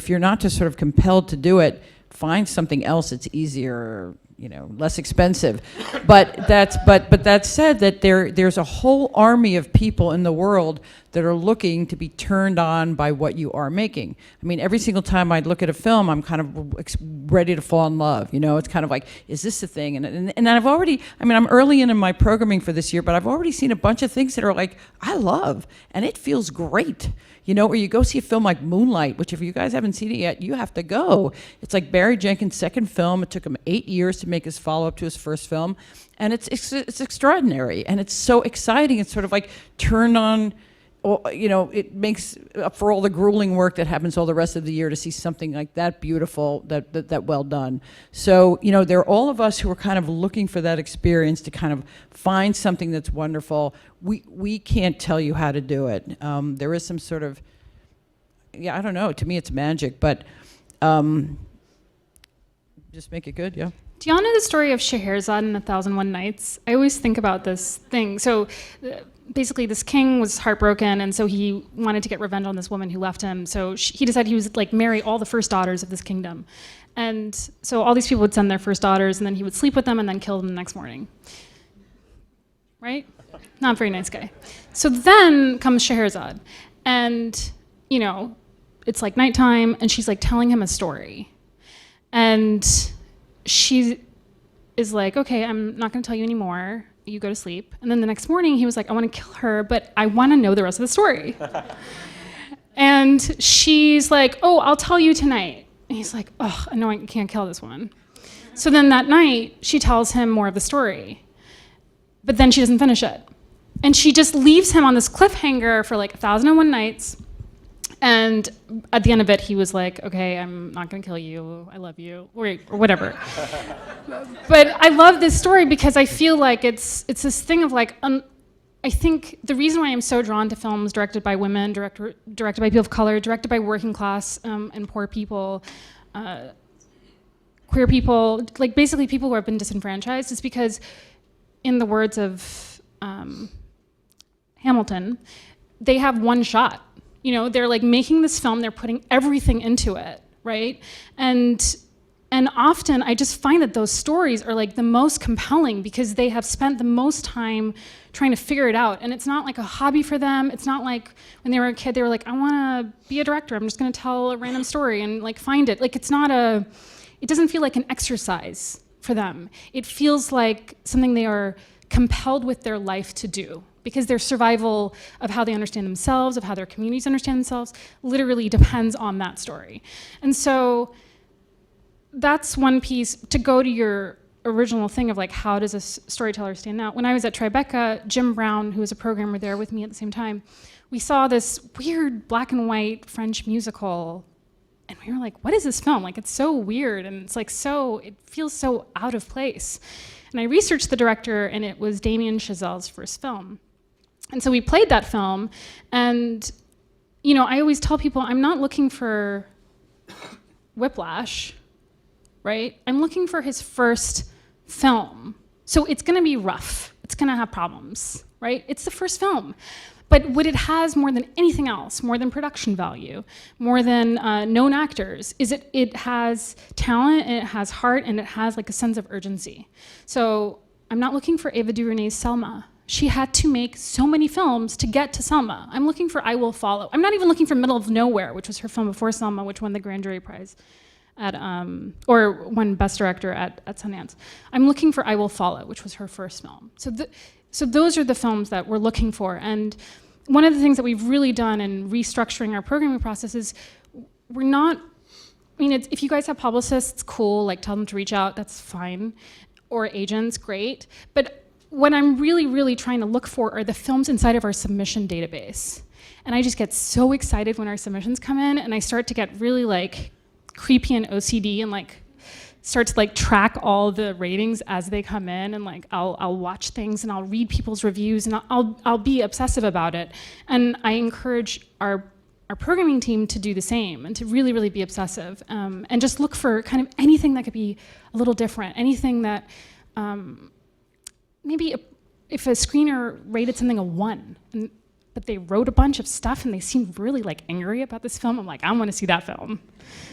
you're not just sort of compelled to do it, find something else that's easier, you know, less expensive. But that said, that there's a whole army of people in the world that are looking to be turned on by what you are making. I mean, every single time I look at a film, I'm kind of ready to fall in love. You know, it's kind of like, is this the thing? And I've already, I mean, I'm early in my programming for this year, but I've already seen a bunch of things that are like, I love, and it feels great. You know, or you go see a film like Moonlight, which if you guys haven't seen it yet, you have to go. It's like Barry Jenkins' second film. It took him 8 years to make his follow-up to his first film. And it's extraordinary. And it's so exciting. It's sort of like turned on, you know, it makes up for all the grueling work that happens all the rest of the year to see something like that beautiful, that well done. So, you know, there are all of us who are kind of looking for that experience to kind of find something that's wonderful. We can't tell you how to do it. There is some sort of, yeah, I don't know. To me, it's magic, but just make it good, yeah. Do y'all know the story of Scheherazade and 1001 Nights? I always think about this thing. So basically this king was heartbroken, and so he wanted to get revenge on this woman who left him. So he decided he was like marry all the first daughters of this kingdom. And so all these people would send their first daughters, and then he would sleep with them and then kill them the next morning. Right? Not a very nice guy. So then comes Scheherazade, and it's like nighttime, and she's like telling him a story. And she is like, okay, I'm not going to tell you anymore. You go to sleep. And then the next morning, he was like, I want to kill her, but I want to know the rest of the story. And she's like, oh, I'll tell you tonight. And he's like, oh, I know I can't kill this woman. So then that night, she tells him more of the story. But then she doesn't finish it. And she just leaves him on this cliffhanger for like 1001 Nights. And at the end of it, he was like, okay, I'm not going to kill you. I love you, or whatever. But I love this story because I feel like it's this thing of like, I think the reason why I'm so drawn to films directed by women, directed by people of color, directed by working class and poor people, queer people, like basically people who have been disenfranchised, is because, in the words of Hamilton, they have one shot. They're like making this film, they're putting everything into it, right? And often I just find that those stories are like the most compelling because they have spent the most time trying to figure it out. And it's not like a hobby for them. It's not like when they were a kid, they were like, I want to be a director. I'm just going to tell a random story and like find it. Like it doesn't feel like an exercise for them. It feels like something they are compelled with their life to do, because their survival of how they understand themselves, of how their communities understand themselves, literally depends on that story. And so that's one piece. To go to your original thing of like, how does a storyteller stand out? When I was at Tribeca, Jim Brown, who was a programmer there with me at the same time, we saw this weird black and white French musical, and we were like, what is this film? Like, it's so weird, and it's like it feels so out of place. And I researched the director, and it was Damien Chazelle's first film. And so we played that film, and I always tell people I'm not looking for Whiplash, right? I'm looking for his first film. So it's going to be rough. It's going to have problems, right? It's the first film. But what it has more than anything else, more than production value, more than known actors, is it has talent, and it has heart, and it has like a sense of urgency. So I'm not looking for Ava DuVernay's Selma. She had to make so many films to get to Selma. I'm looking for I Will Follow. I'm not even looking for Middle of Nowhere, which was her film before Selma, which won the Grand Jury Prize at, or won Best Director at Sundance. I'm looking for I Will Follow, which was her first film. So those are the films that we're looking for. And one of the things that we've really done in restructuring our programming process is we're not, if you guys have publicists, cool, like tell them to reach out, that's fine. Or agents, great. But what I'm really, really trying to look for are the films inside of our submission database. And I just get so excited when our submissions come in, and I start to get really like creepy and OCD and like start to like track all the ratings as they come in, and like I'll watch things and I'll read people's reviews, and I'll be obsessive about it. And I encourage our programming team to do the same, and to really, really be obsessive, and just look for kind of anything that could be a little different, anything that maybe if a screener rated something a 1, but they wrote a bunch of stuff and they seemed really like angry about this film, I'm like, I want to see that film,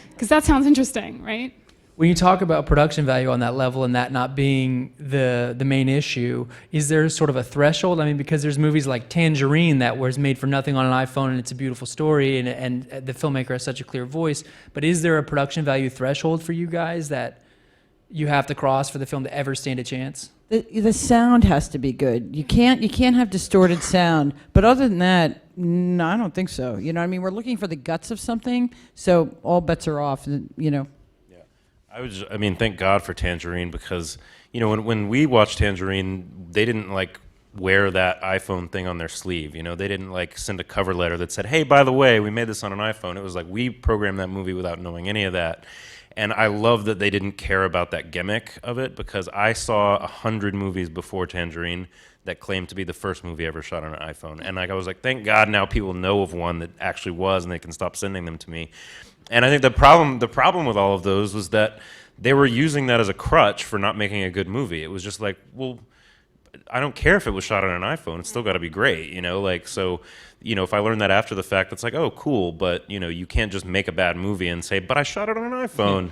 because that sounds interesting, right? When you talk about production value on that level and that not being the main issue, is there sort of a threshold? Because there's movies like Tangerine that was made for nothing on an iPhone, and it's a beautiful story, and the filmmaker has such a clear voice. But is there a production value threshold for you guys that you have to cross for the film to ever stand a chance? The sound has to be good. You can't have distorted sound. But other than that, no, I don't think so. We're looking for the guts of something, so all bets are off. Thank God for Tangerine, because when we watched Tangerine, they didn't like wear that iPhone thing on their sleeve. They didn't like send a cover letter that said, hey, by the way, we made this on an iPhone. It was like we programmed that movie without knowing any of that. And I love that they didn't care about that gimmick of it, because I saw 100 movies before Tangerine that claimed to be the first movie ever shot on an iPhone. And I was like, thank God now people know of one that actually was, and they can stop sending them to me. And I think the problem with all of those was that they were using that as a crutch for not making a good movie. It was just like, well, I don't care if it was shot on an iPhone. It's still got to be great, you know? Like, so, you know, if I learned that after the fact, it's like, oh, cool. But, you know, you can't just make a bad movie and say, but I shot it on an iPhone.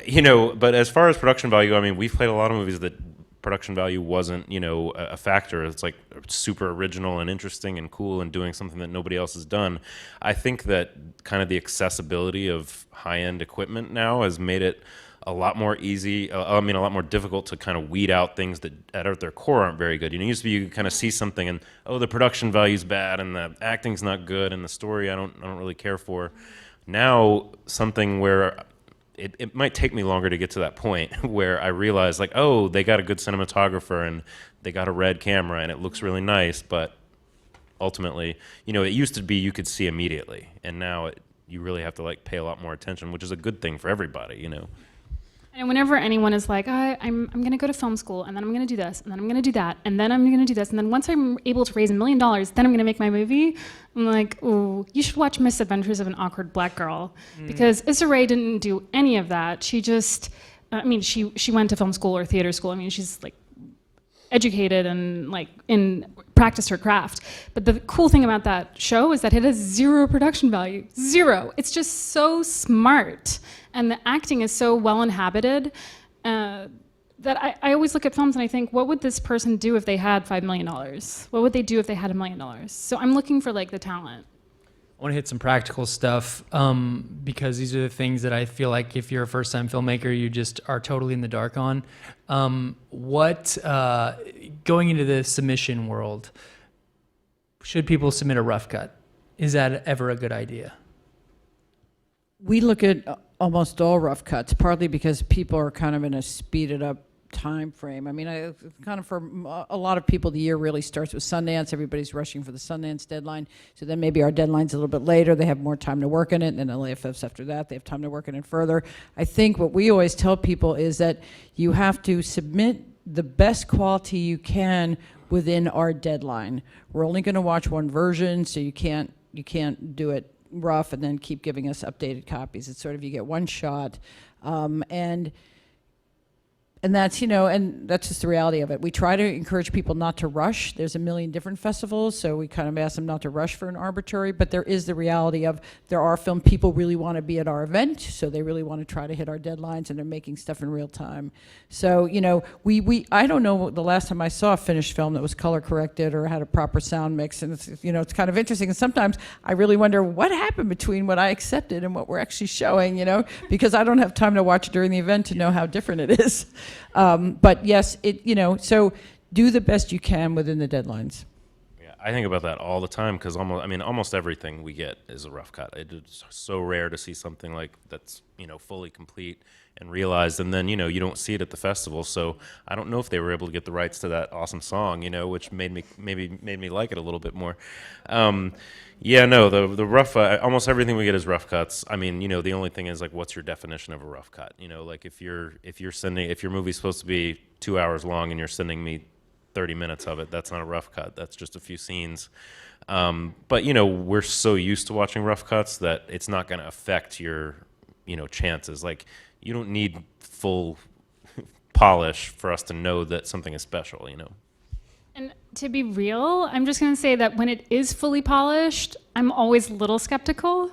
You know, but as far as production value, I mean, we've played a lot of movies that production value wasn't, you know, a factor. It's like super original and interesting and cool and doing something that nobody else has done. I think that kind of the accessibility of high-end equipment now has made it a lot more easy, a lot more difficult to kind of weed out things that at their core aren't very good. You know, it used to be you kind of see something and, oh, the production value's bad and the acting's not good and the story I don't really care for. Now, something where it might take me longer to get to that point where I realize, like, oh, they got a good cinematographer and they got a red camera and it looks really nice, but ultimately, you know, it used to be you could see immediately, and now you really have to, like, pay a lot more attention, which is a good thing for everybody, you know. And whenever anyone is like, I'm going to go to film school, and then I'm going to do this, and then I'm going to do that, and then I'm going to do this, and then once I'm able to raise $1 million, then I'm going to make my movie, I'm like, ooh, you should watch Misadventures of an Awkward Black Girl. Because Issa Rae didn't do any of that. She just, she went to film school or theater school. I mean, she's, like, educated and, like, practiced her craft. But the cool thing about that show is that it has zero production value. Zero. It's just so smart. And the acting is so well inhabited that I always look at films and I think, what would this person do if they had $5 million? What would they do if they had $1 million? So I'm looking for, like, the talent. I want to hit some practical stuff because these are the things that I feel like if you're a first-time filmmaker, you just are totally in the dark on. Going into the submission world, should people submit a rough cut? Is that ever a good idea? We look at almost all rough cuts, partly because people are kind of in a speeded up time frame. I mean, kind of for a lot of people, the year really starts with Sundance. Everybody's rushing for the Sundance deadline. So then maybe our deadline's a little bit later. They have more time to work on it. And then LAFF's after that, they have time to work on it further. I think what we always tell people is that you have to submit the best quality you can within our deadline. We're only going to watch one version, so you can't do it rough and then keep giving us updated copies. It's sort of, you get one shot, and that's, you know, and that's just the reality of it. We try to encourage people not to rush. There's a million different festivals, so we kind of ask them not to rush for an arbitrary, but there is the reality of there are film people really want to be at our event, so they really want to try to hit our deadlines, and they're making stuff in real time. So, you know, I don't know the last time I saw a finished film that was color corrected or had a proper sound mix, and it's, you know, it's kind of interesting, and sometimes I really wonder what happened between what I accepted and what we're actually showing, you know, because I don't have time to watch it during the event to know how different it is. But yes, you know, so do the best you can within the deadlines. Yeah, I think about that all the time because almost everything we get is a rough cut. It's so rare to see something like that's, you know, fully complete and realized, and then, you know, you don't see it at the festival. So I don't know if they were able to get the rights to that awesome song, you know, which made me like it a little bit more. Yeah, no, the rough, almost everything we get is rough cuts. I mean, you know, the only thing is, like, what's your definition of a rough cut? You know, like if your movie's supposed to be 2 hours long and you're sending me 30 minutes of it, that's not a rough cut. That's just a few scenes. But, you know, we're so used to watching rough cuts that it's not going to affect your, you know, chances. Like, you don't need full polish for us to know that something is special, you know. And to be real, I'm just going to say that when it is fully polished, I'm always a little skeptical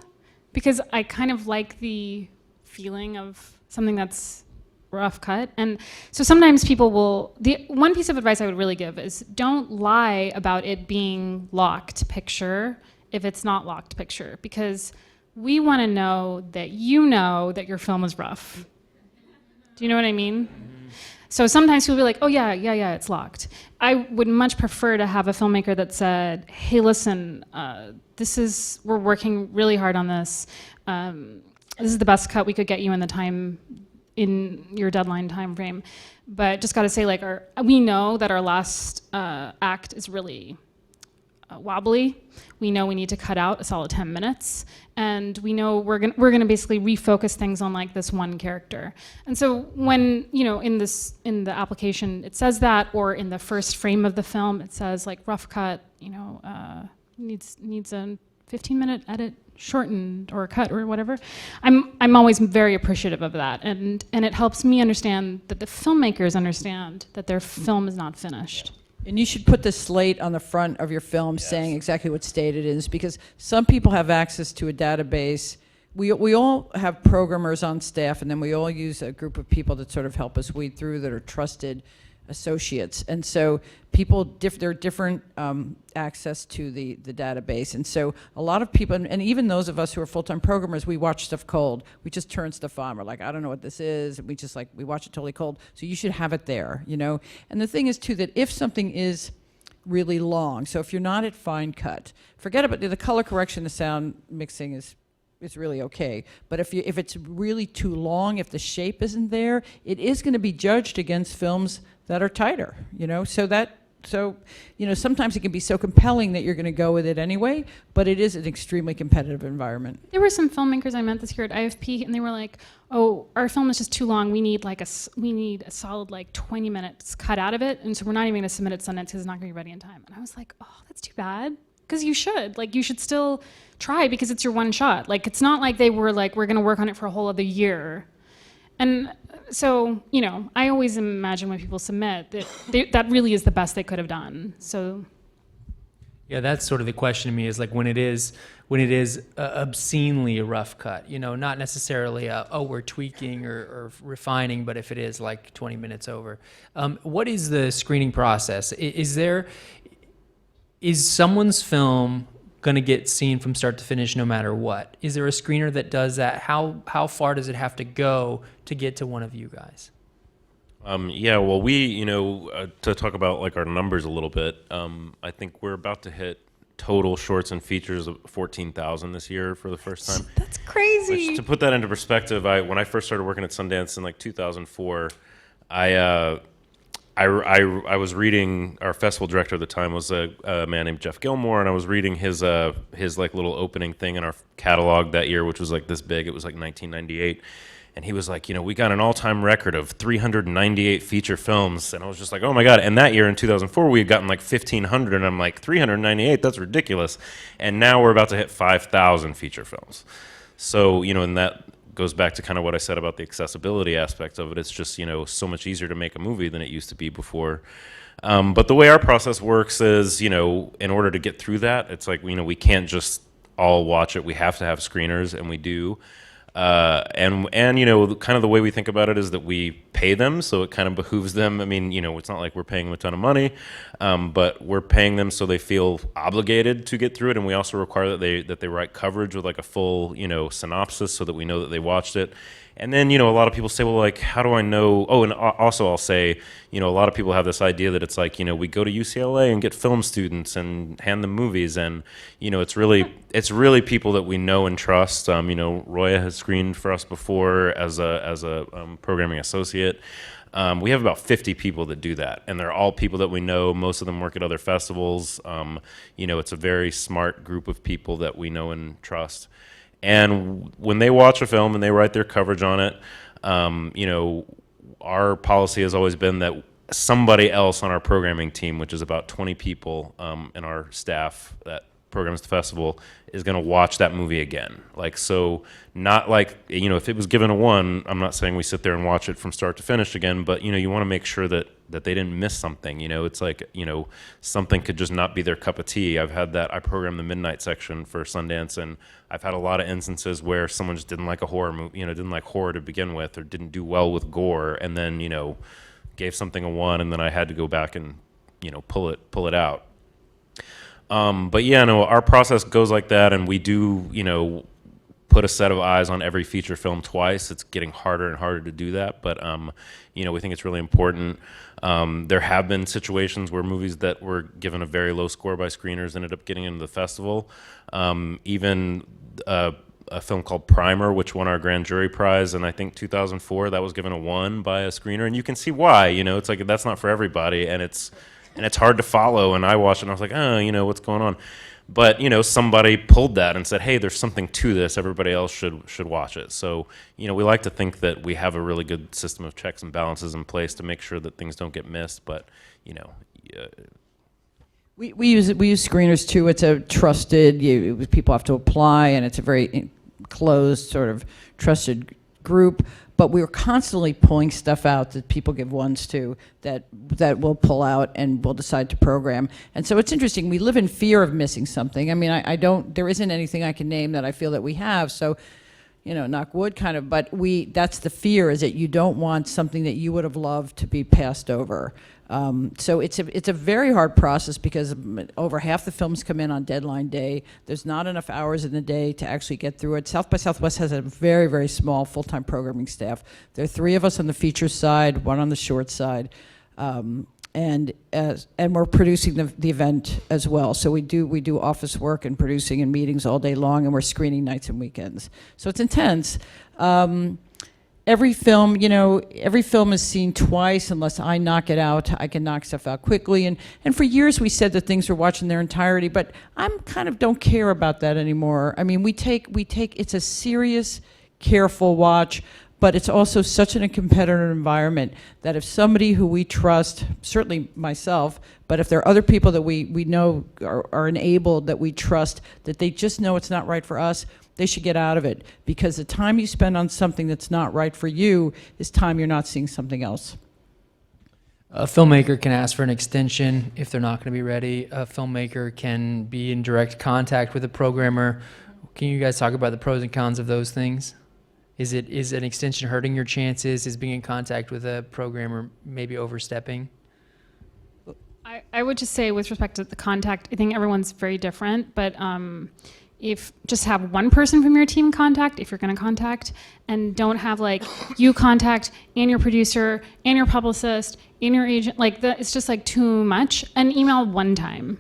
because I kind of like the feeling of something that's rough cut. And so sometimes people will, the one piece of advice I would really give is don't lie about it being locked picture if it's not locked picture, because we want to know that your film is rough. Do you know what I mean? So sometimes people will be like, oh yeah, it's locked. I would much prefer to have a filmmaker that said, hey, listen, we're working really hard on this. This is the best cut we could get you in your deadline time frame. But just got to say, like, we know that our last act is really wobbly. We know we need to cut out a solid 10 minutes, and we know we're gonna basically refocus things on, like, this one character. And so when, you know, in the application it says that, or in the first frame of the film it says, like, rough cut, you know, needs a 15-minute edit shortened or cut or whatever, I'm always very appreciative of that, and it helps me understand that the filmmakers understand that their film is not finished. And you should put the slate on the front of your film saying exactly what state it is, because some people have access to a database. We all have programmers on staff, and then we all use a group of people that sort of help us weed through that are trusted associates. And so people, there are different access to the database. And so a lot of people, and even those of us who are full-time programmers, we watch stuff cold. We just turn stuff on. We're like, I don't know what this is. And we watch it totally cold. So you should have it there, you know? And the thing is, too, that if something is really long, so if you're not at fine cut, forget about the color correction, the sound mixing is really okay. But if it's really too long, if the shape isn't there, it is going to be judged against films that are tighter, you know? So, you know, sometimes it can be so compelling that you're going to go with it anyway, but it is an extremely competitive environment. There were some filmmakers I met this year at IFP, and they were like, "Oh, our film is just too long. We need a solid like 20 minutes cut out of it, and so we're not even going to submit it Sundance because it's not going to be ready in time." And I was like, "Oh, that's too bad." Because you should still try, because it's your one shot. Like, it's not like they were like, we're going to work on it for a whole other year. And so, you know, I always imagine when people submit that that really is the best they could have done. So, Yeah, that's sort of the question to me, is like when it is obscenely a rough cut, you know, not necessarily we're tweaking or refining, but if it is like 20 minutes over. What is the screening process? Is someone's film going to get seen from start to finish no matter what? Is there a screener that does that? How far does it have to go to get to one of you guys? Yeah, well, we, you know, to talk about like our numbers a little bit, I think we're about to hit total shorts and features of 14,000 this year for the first time. that's crazy. Which, to put that into perspective, when I first started working at Sundance in like 2004, I was reading, our festival director at the time was a man named Jeff Gilmore, and I was reading his like little opening thing in our catalog that year, which was like this big. It was like 1998. And he was like, you know, we got an all-time record of 398 feature films. And I was just like, oh my God. And that year in 2004, we had gotten like 1,500. And I'm like, 398, that's ridiculous. And now we're about to hit 5,000 feature films. So, you know, and that goes back to kind of what I said about the accessibility aspect of it. It's just, you know, so much easier to make a movie than it used to be before. But the way our process works is, you know, in order to get through that, it's like, you know, we can't just all watch it. We have to have screeners, and we do. And you know, kind of the way we think about it is that we pay them, so it kind of behooves them. I mean, you know, it's not like we're paying them a ton of money, but we're paying them so they feel obligated to get through it. And we also require that they write coverage with like a full, you know, synopsis, so that we know that they watched it. And then, you know, a lot of people say, well, like, how do I know? Oh, and also I'll say, you know, a lot of people have this idea that it's like, you know, we go to UCLA and get film students and hand them movies. And, you know, it's really people that we know and trust. You know, Roya has screened for us before as a programming associate. We have about 50 people that do that, and they're all people that we know. Most of them work at other festivals. You know, it's a very smart group of people that we know and trust. And when they watch a film and they write their coverage on it, you know, our policy has always been that somebody else on our programming team, which is about 20 people in our staff that programs the festival, is going to watch that movie again. Like, so not like, you know, if it was given a 1, I'm not saying we sit there and watch it from start to finish again, but, you know, you want to make sure that they didn't miss something. You know, it's like, you know, something could just not be their cup of tea. I've had that. I programmed the midnight section for Sundance, and I've had a lot of instances where someone just didn't like a horror movie, you know, didn't like horror to begin with, or didn't do well with gore, and then, you know, gave something a 1, and then I had to go back and, you know, pull it out. But yeah, no, our process goes like that, and we do, you know, put a set of eyes on every feature film twice. It's getting harder and harder to do that, but you know, we think it's really important. There have been situations where movies that were given a very low score by screeners ended up getting into the festival. Even a film called Primer, which won our grand jury prize in, I think, 2004, that was given a 1 by a screener, and you can see why. You know, it's like, that's not for everybody, and it's hard to follow. And I watched it and I was like, oh, you know, what's going on? But, you know, somebody pulled that and said, hey, there's something to this. Everybody else should watch it. So, you know, we like to think that we have a really good system of checks and balances in place to make sure that things don't get missed. But, you know, We use screeners too. It's a trusted. People have to apply, and it's a very closed sort of trusted group. But we're constantly pulling stuff out that people give ones to that we'll pull out and we'll decide to program. And so it's interesting. We live in fear of missing something. I mean, I don't. There isn't anything I can name that I feel that we have. So, knock wood kind of. But that's the fear, is that you don't want something that you would have loved to be passed over. So it's a very hard process, because over half the films come in on deadline day. There's not enough hours in the day to actually get through it. South by Southwest has a very, very small full-time programming staff. There are 3 of us on the feature side, 1 on the short side, and we're producing the event as well. So we do office work and producing and meetings all day long, and we're screening nights and weekends. So it's intense. Every film is seen twice unless I knock it out. I can knock stuff out quickly. And for years we said that things were watched in their entirety, but I'm kind of don't care about that anymore. I mean, we take it's a serious, careful watch, but it's also such a competitive environment that if somebody who we trust, certainly myself, but if there are other people that we know are enabled, that we trust, that they just know it's not right for us, they should get out of it, because the time you spend on something that's not right for you is time you're not seeing something else. A filmmaker can ask for an extension if they're not going to be ready. A filmmaker can be in direct contact with a programmer. Can you guys talk about the pros and cons of those things? Is an extension hurting your chances? Is being in contact with a programmer maybe overstepping? I would just say, with respect to the contact, I think everyone's very different, but if just have one person from your team contact, if you're going to contact, and don't have like you contact and your producer and your publicist and your agent, it's just like too much. And email one time.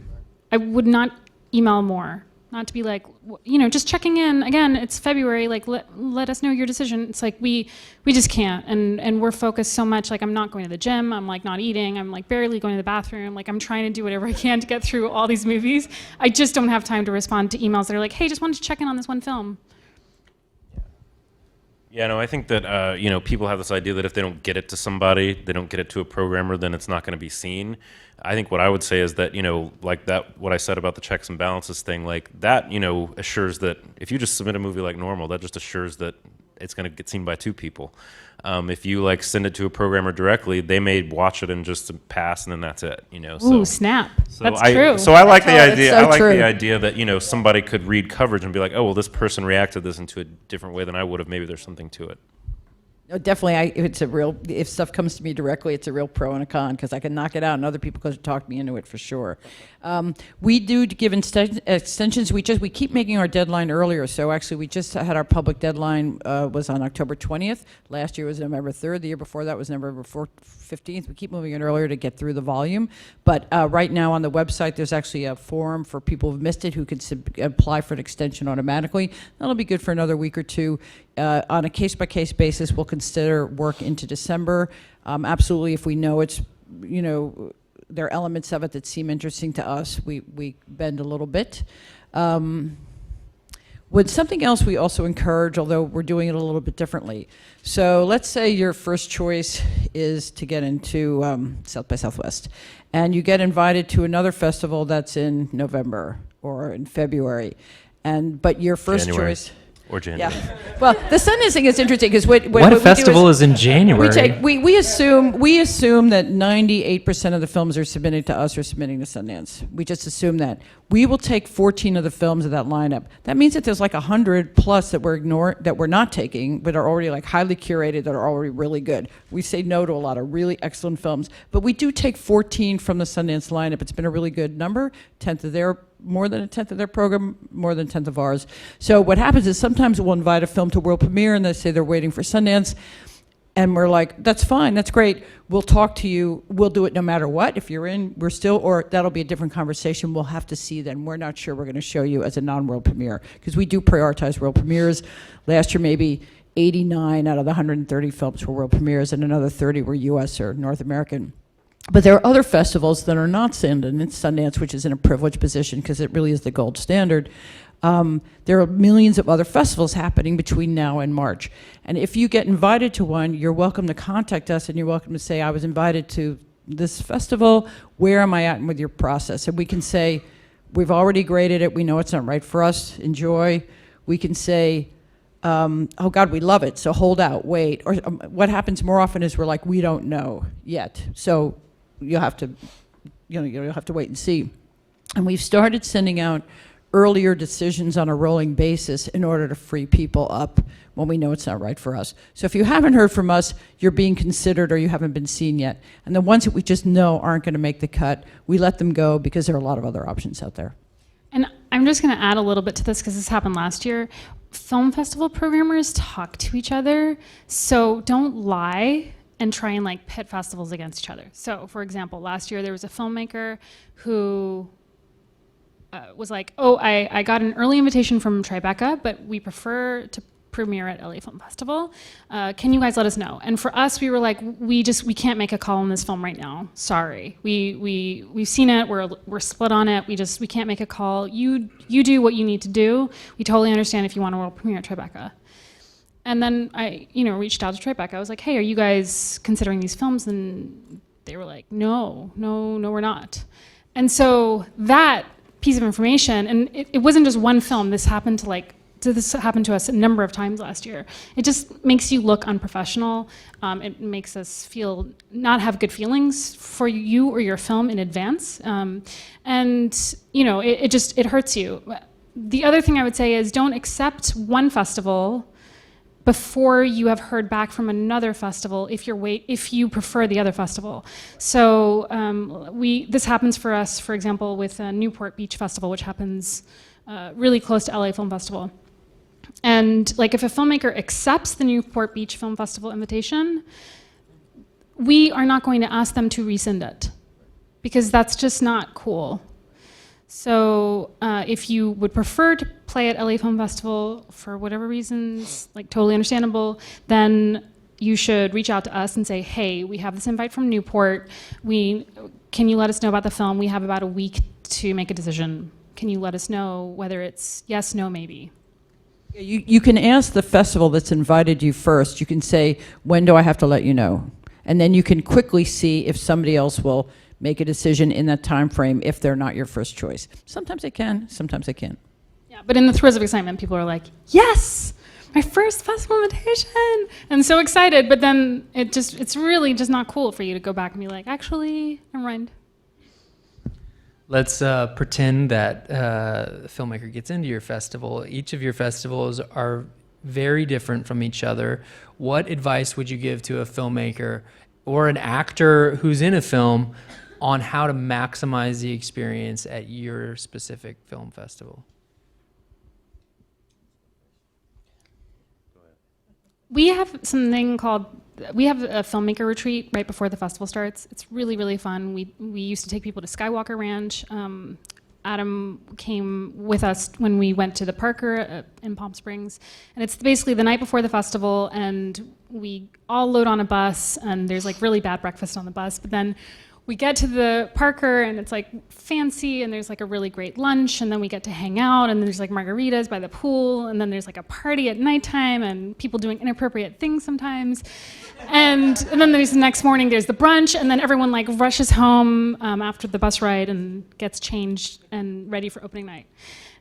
I would not email more. Not to be like, just checking in. Again, it's February, let us know your decision. It's like we just can't. And we're focused so much, I'm not going to the gym, I'm not eating, I'm barely going to the bathroom, I'm trying to do whatever I can to get through all these movies. I just don't have time to respond to emails that are like, hey, just wanted to check in on this one film. Yeah, no, I think that, people have this idea that if they don't get it to somebody, they don't get it to a programmer, then it's not going to be seen. I think what I would say is that, what I said about the checks and balances thing, that, assures that if you just submit a movie like normal, that just assures that it's going to get seen by 2 people. If you send it to a programmer directly, they may watch it and just pass, and then that's it. Ooh, snap! That's true. So I like the idea. So I like true. the idea that somebody could read coverage and be like, oh well, this person reacted this into a different way than I would have. Maybe there's something to it. No, definitely, if stuff comes to me directly, it's a real pro and a con, because I can knock it out, and other people could talk me into it for sure. We do give extensions. We keep making our deadline earlier. So actually, we just had our public deadline was on October 20th. Last year was November 3rd. The year before that was November 15th. We keep moving it earlier to get through the volume. But right now on the website, there's actually a form for people who've missed it who can apply for an extension automatically. That'll be good for another week or two. On a case-by-case basis, we'll consider work into December. Absolutely, if we know it's, there are elements of it that seem interesting to us, we bend a little bit. With something else we also encourage, although we're doing it a little bit differently. So let's say your first choice is to get into South by Southwest, and you get invited to another festival that's in November or in February, but your first January. choice... Or January. Yeah. Well, the Sundance thing is interesting, because what festival is in January? We assume that 98% of the films are submitted to us or submitting to Sundance. We just assume that. We will take 14 of the films of that lineup. That means that there's 100 plus that we're not taking, but are already highly curated, that are already really good. We say no to a lot of really excellent films, but we do take 14 from the Sundance lineup. It's been a really good number, more than a tenth of their program, more than a tenth of ours. So what happens is sometimes we'll invite a film to world premiere, and they say they're waiting for Sundance, and we're like, that's fine, that's great. We'll talk to you. We'll do it no matter what. If you're in, we're still, or that'll be a different conversation. We'll have to see then. We're not sure we're going to show you as a non-world premiere, because we do prioritize world premieres. Last year, maybe 89 out of the 130 films were world premieres, and another 30 were U.S. or North American. But there are other festivals that are not Sundance, which is in a privileged position because it really is the gold standard. There are millions of other festivals happening between now and March. And if you get invited to one, you're welcome to contact us, and you're welcome to say, I was invited to this festival. Where am I at with your process? And we can say, we've already graded it. We know it's not right for us. Enjoy. We can say, oh God, we love it. So hold out, wait. Or what happens more often is we're like, we don't know yet. So you'll have to, you'll have to wait and see. And we've started sending out earlier decisions on a rolling basis in order to free people up when we know it's not right for us. So if you haven't heard from us, you're being considered or you haven't been seen yet. And the ones that we just know aren't going to make the cut, we let them go because there are a lot of other options out there. And I'm just going to add a little bit to this because this happened last year. Film festival programmers talk to each other, so don't lie and try and like pit festivals against each other. So for example, last year there was a filmmaker who was like, oh, I got an early invitation from Tribeca, but we prefer to premiere at LA Film Festival. Can you guys let us know? And for us, we were like, we can't make a call on this film right now. Sorry, we've seen it. We're split on it. We can't make a call. You do what you need to do. We totally understand if you want a world premiere at Tribeca. And then I, reached out to Tribeca. I was like, hey, are you guys considering these films? And they were like, no, we're not. And so that piece of information, and it wasn't just one film. This happened to us a number of times last year. It just makes you look unprofessional. It makes us not have good feelings for you or your film in advance. It hurts you. The other thing I would say is don't accept one festival before you have heard back from another festival if you prefer the other festival. So this happens for us, for example, with Newport Beach Festival, which happens really close to LA Film Festival. And like if a filmmaker accepts the Newport Beach Film Festival invitation, we are not going to ask them to rescind it because that's just not cool. So if you would prefer to play at LA Film Festival for whatever reasons, like totally understandable, then you should reach out to us and say, hey, we have this invite from Newport. Can you let us know about the film? We have about a week to make a decision. Can you let us know whether it's yes, no, maybe? You can ask the festival that's invited you first. You can say, when do I have to let you know? And then you can quickly see if somebody else will make a decision in that time frame if they're not your first choice. Sometimes they can, sometimes they can't. Yeah, but in the throes of excitement, people are like, yes, my first festival invitation, and so excited, but then it's really just not cool for you to go back and be like, actually, never mind. Let's pretend that the filmmaker gets into your festival. Each of your festivals are very different from each other. What advice would you give to a filmmaker or an actor who's in a film on how to maximize the experience at your specific film festival? We have a filmmaker retreat right before the festival starts. It's really, really fun. We used to take people to Skywalker Ranch. Adam came with us when we went to the Parker in Palm Springs. And it's basically the night before the festival, and we all load on a bus, and there's like really bad breakfast on the bus, but then we get to the Parker and it's like fancy and there's like a really great lunch, and then we get to hang out and there's like margaritas by the pool, and then there's like a party at nighttime and people doing inappropriate things sometimes. And then there's the next morning, there's the brunch, and then everyone like rushes home after the bus ride and gets changed and ready for opening night.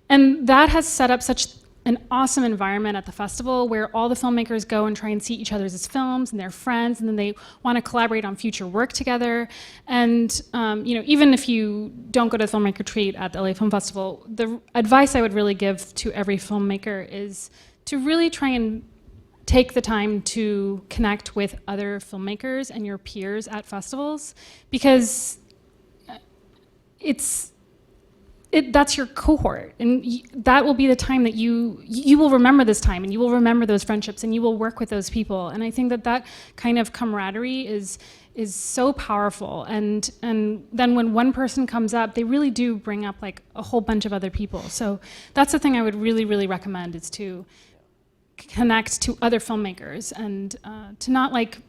And that has set up such an awesome environment at the festival where all the filmmakers go and try and see each other's films and they're friends, and then they want to collaborate on future work together. And even if you don't go to the filmmaker retreat at the LA Film Festival, the advice I would really give to every filmmaker is to really try and take the time to connect with other filmmakers and your peers at festivals, because that's your cohort, and that will be the time that you will remember this time, and you will remember those friendships, and you will work with those people. And I think that kind of camaraderie is so powerful. And then when one person comes up, they really do bring up like a whole bunch of other people. So that's the thing I would really, really recommend, is to connect to other filmmakers and to not like,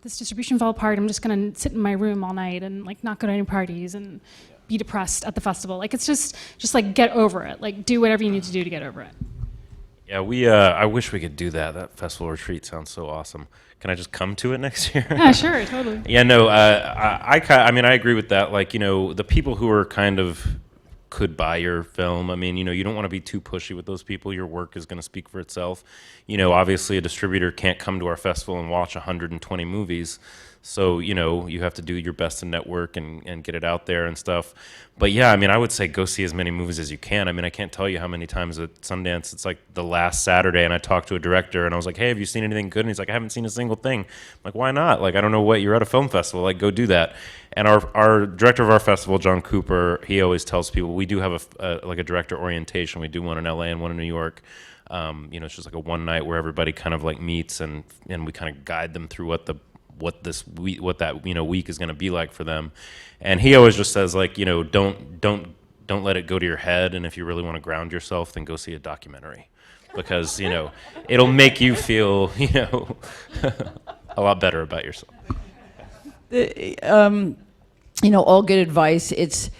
this distribution fell apart, I'm just gonna sit in my room all night and like not go to any parties and be depressed at the festival. Like, it's just like, get over it. Like, do whatever you need to do to get over it. Yeah, I wish we could do that. That festival retreat sounds so awesome. Can I just come to it next year? Yeah, sure, totally. Yeah, no, I mean, I agree with that. Like, the people who are kind of could buy your film. I mean, you don't want to be too pushy with those people. Your work is going to speak for itself. Obviously a distributor can't come to our festival and watch 120 movies. So, you have to do your best to network and get it out there and stuff. But yeah, I mean, I would say go see as many movies as you can. I mean, I can't tell you how many times at Sundance, it's like the last Saturday, and I talked to a director and I was like, hey, have you seen anything good? And he's like, I haven't seen a single thing. I'm like, why not? Like, I don't know what, you're at a film festival, like, go do that. And our director of our festival, John Cooper, he always tells people, we do have a director orientation. We do one in LA and one in New York. It's just like a one night where everybody kind of like meets and we kind of guide them through what that week is going to be like for them. And he always just says, like, don't let it go to your head, and if you really want to ground yourself, then go see a documentary, because it'll make you feel a lot better about yourself. All good advice. It's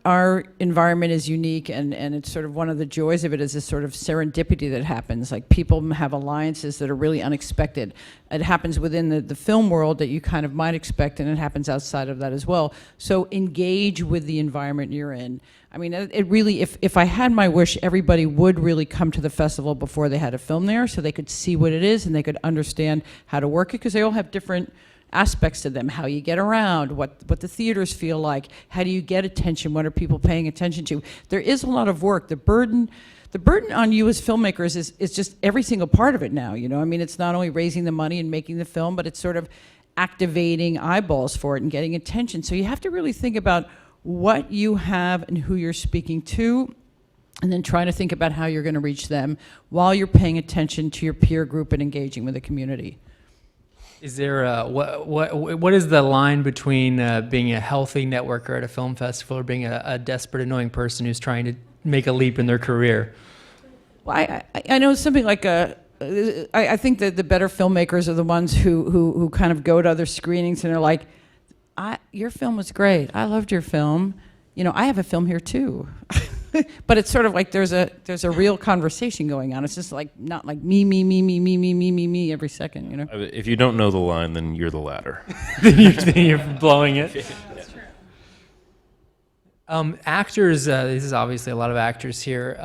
our environment is unique, and it's sort of one of the joys of it is this sort of serendipity that happens. Like, people have alliances that are really unexpected. It happens within the film world that you kind of might expect, and it happens outside of that as well. So engage with the environment you're in. I mean, it really, if I had my wish, everybody would really come to the festival before they had a film there, so they could see what it is and they could understand how to work it, because they all have different aspects to them, how you get around, what the theaters feel like, how do you get attention, what are people paying attention to. There is a lot of work. The burden on you as filmmakers is just every single part of it now, I mean, it's not only raising the money and making the film, but it's sort of activating eyeballs for it and getting attention. So you have to really think about what you have and who you're speaking to, and then trying to think about how you're going to reach them while you're paying attention to your peer group and engaging with the community. Is there what is the line between being a healthy networker at a film festival or being a desperate, annoying person who's trying to make a leap in their career? Well, I know something like I think that the better filmmakers are the ones who kind of go to other screenings and are like, your film was great. I loved your film. I have a film here too. But it's sort of like there's a real conversation going on. It's just like not like me every second, If you don't know the line, then you're the latter. then you're blowing it. That's true. Actors, this is obviously a lot of actors here.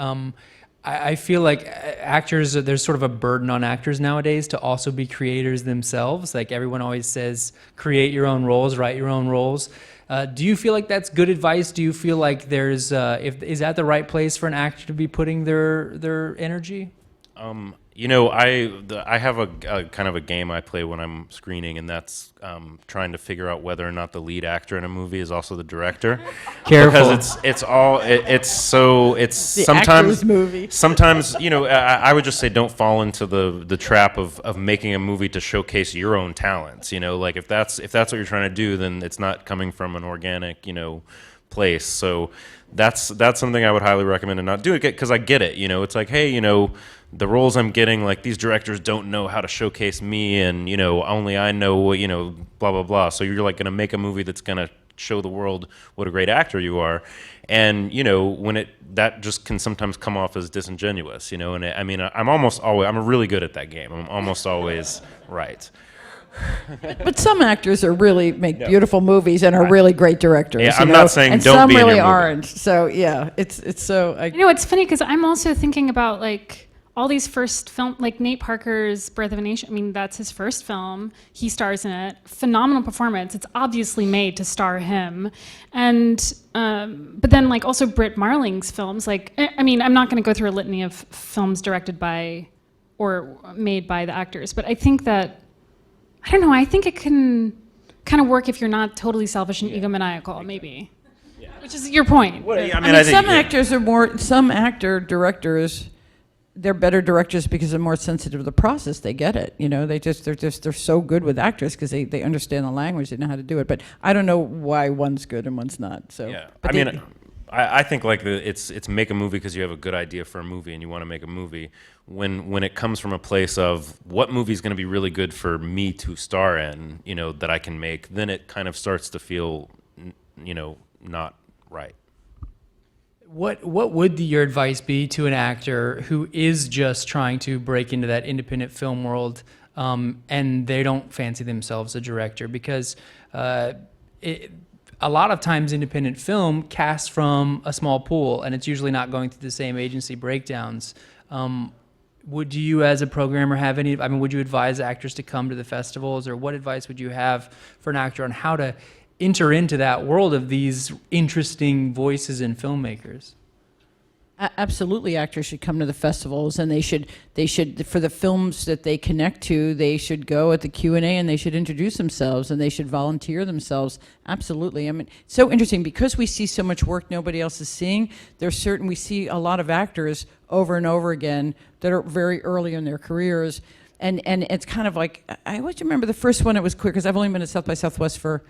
I feel like actors, there's sort of a burden on actors nowadays to also be creators themselves. Like, everyone always says, create your own roles, write your own roles. Do you feel like that's good advice? Do you feel like is that the right place for an actor to be putting their energy? I have a kind of a game I play when I'm screening, and that's trying to figure out whether or not the lead actor in a movie is also the director. Careful, because it's sometimes actor's movie. Sometimes I would just say don't fall into the trap of making a movie to showcase your own talents. Like, if that's what you're trying to do, then it's not coming from an organic place. So that's something I would highly recommend to not do it, because I get it. It's like, hey, the roles I'm getting, like, these directors don't know how to showcase me, and only I know, blah blah blah. So you're like going to make a movie that's going to show the world what a great actor you are, and when that just can sometimes come off as disingenuous, and I'm really good at that game. I'm almost always right. But some actors make beautiful movies and are really great directors. Yeah, I'm not saying and don't some be in really your movie. aren't. So yeah, it's so. It's funny because I'm also thinking about like all these first film, like Nate Parker's Birth of a Nation. I mean, that's his first film. He stars in it. Phenomenal performance. It's obviously made to star him. And but then like also Britt Marling's films. Like, I mean, I'm not going to go through a litany of films directed by or made by the actors, but I think that, I don't know, I think it can kind of work if you're not totally selfish and egomaniacal, maybe. Yeah. Which is your point. Well, I mean some actors are more. Some directors. They're better directors because they're more sensitive to the process. They get it, they're so good with actors because they understand the language, they know how to do it. But I don't know why one's good and one's not. So yeah, I think like it's make a movie because you have a good idea for a movie and you want to make a movie. When it comes from a place of what movie is going to be really good for me to star in, that I can make, then it kind of starts to feel, not right. What would your advice be to an actor who is just trying to break into that independent film world, and they don't fancy themselves a director? Because a lot of times independent film casts from a small pool, and it's usually not going through the same agency breakdowns. Would you, as a programmer, have any? I mean, would you advise actors to come to the festivals, or what advice would you have for an actor on how to enter into that world of these interesting voices and filmmakers? Absolutely, actors should come to the festivals, and they should for the films that they connect to, they should go at the Q&A and they should introduce themselves and they should volunteer themselves. Absolutely. I mean, it's so interesting because we see so much work nobody else is seeing. We see a lot of actors over and over again that are very early in their careers, and it's kind of like, I always remember the first one. It was quick because I've only been at South by Southwest for,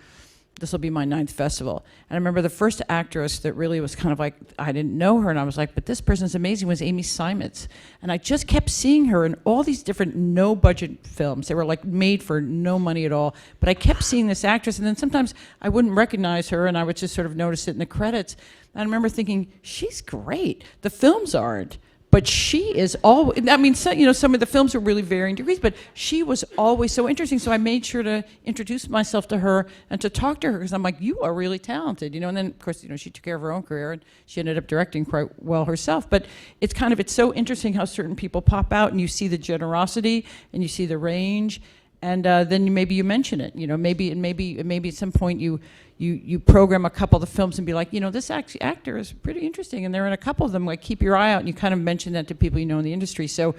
this will be my 9th festival. And I remember the first actress that really was kind of like, I didn't know her, and I was like, but this person's amazing, was Amy Simons. And I just kept seeing her in all these different no-budget films. They were like made for no money at all. But I kept seeing this actress, and then sometimes I wouldn't recognize her, and I would just sort of notice it in the credits. And I remember thinking, she's great. The films aren't. But she is always, I mean, some of the films are really varying degrees, but she was always so interesting. So I made sure to introduce myself to her and to talk to her, because I'm like, you are really talented, And then, of course, she took care of her own career, and she ended up directing quite well herself. But it's so interesting how certain people pop out, and you see the generosity, and you see the range, and then maybe you mention it. Maybe at some point you program a couple of the films and be like, this actor is pretty interesting, and they're in a couple of them. Like, keep your eye out, and you kind of mention that to people in the industry. So,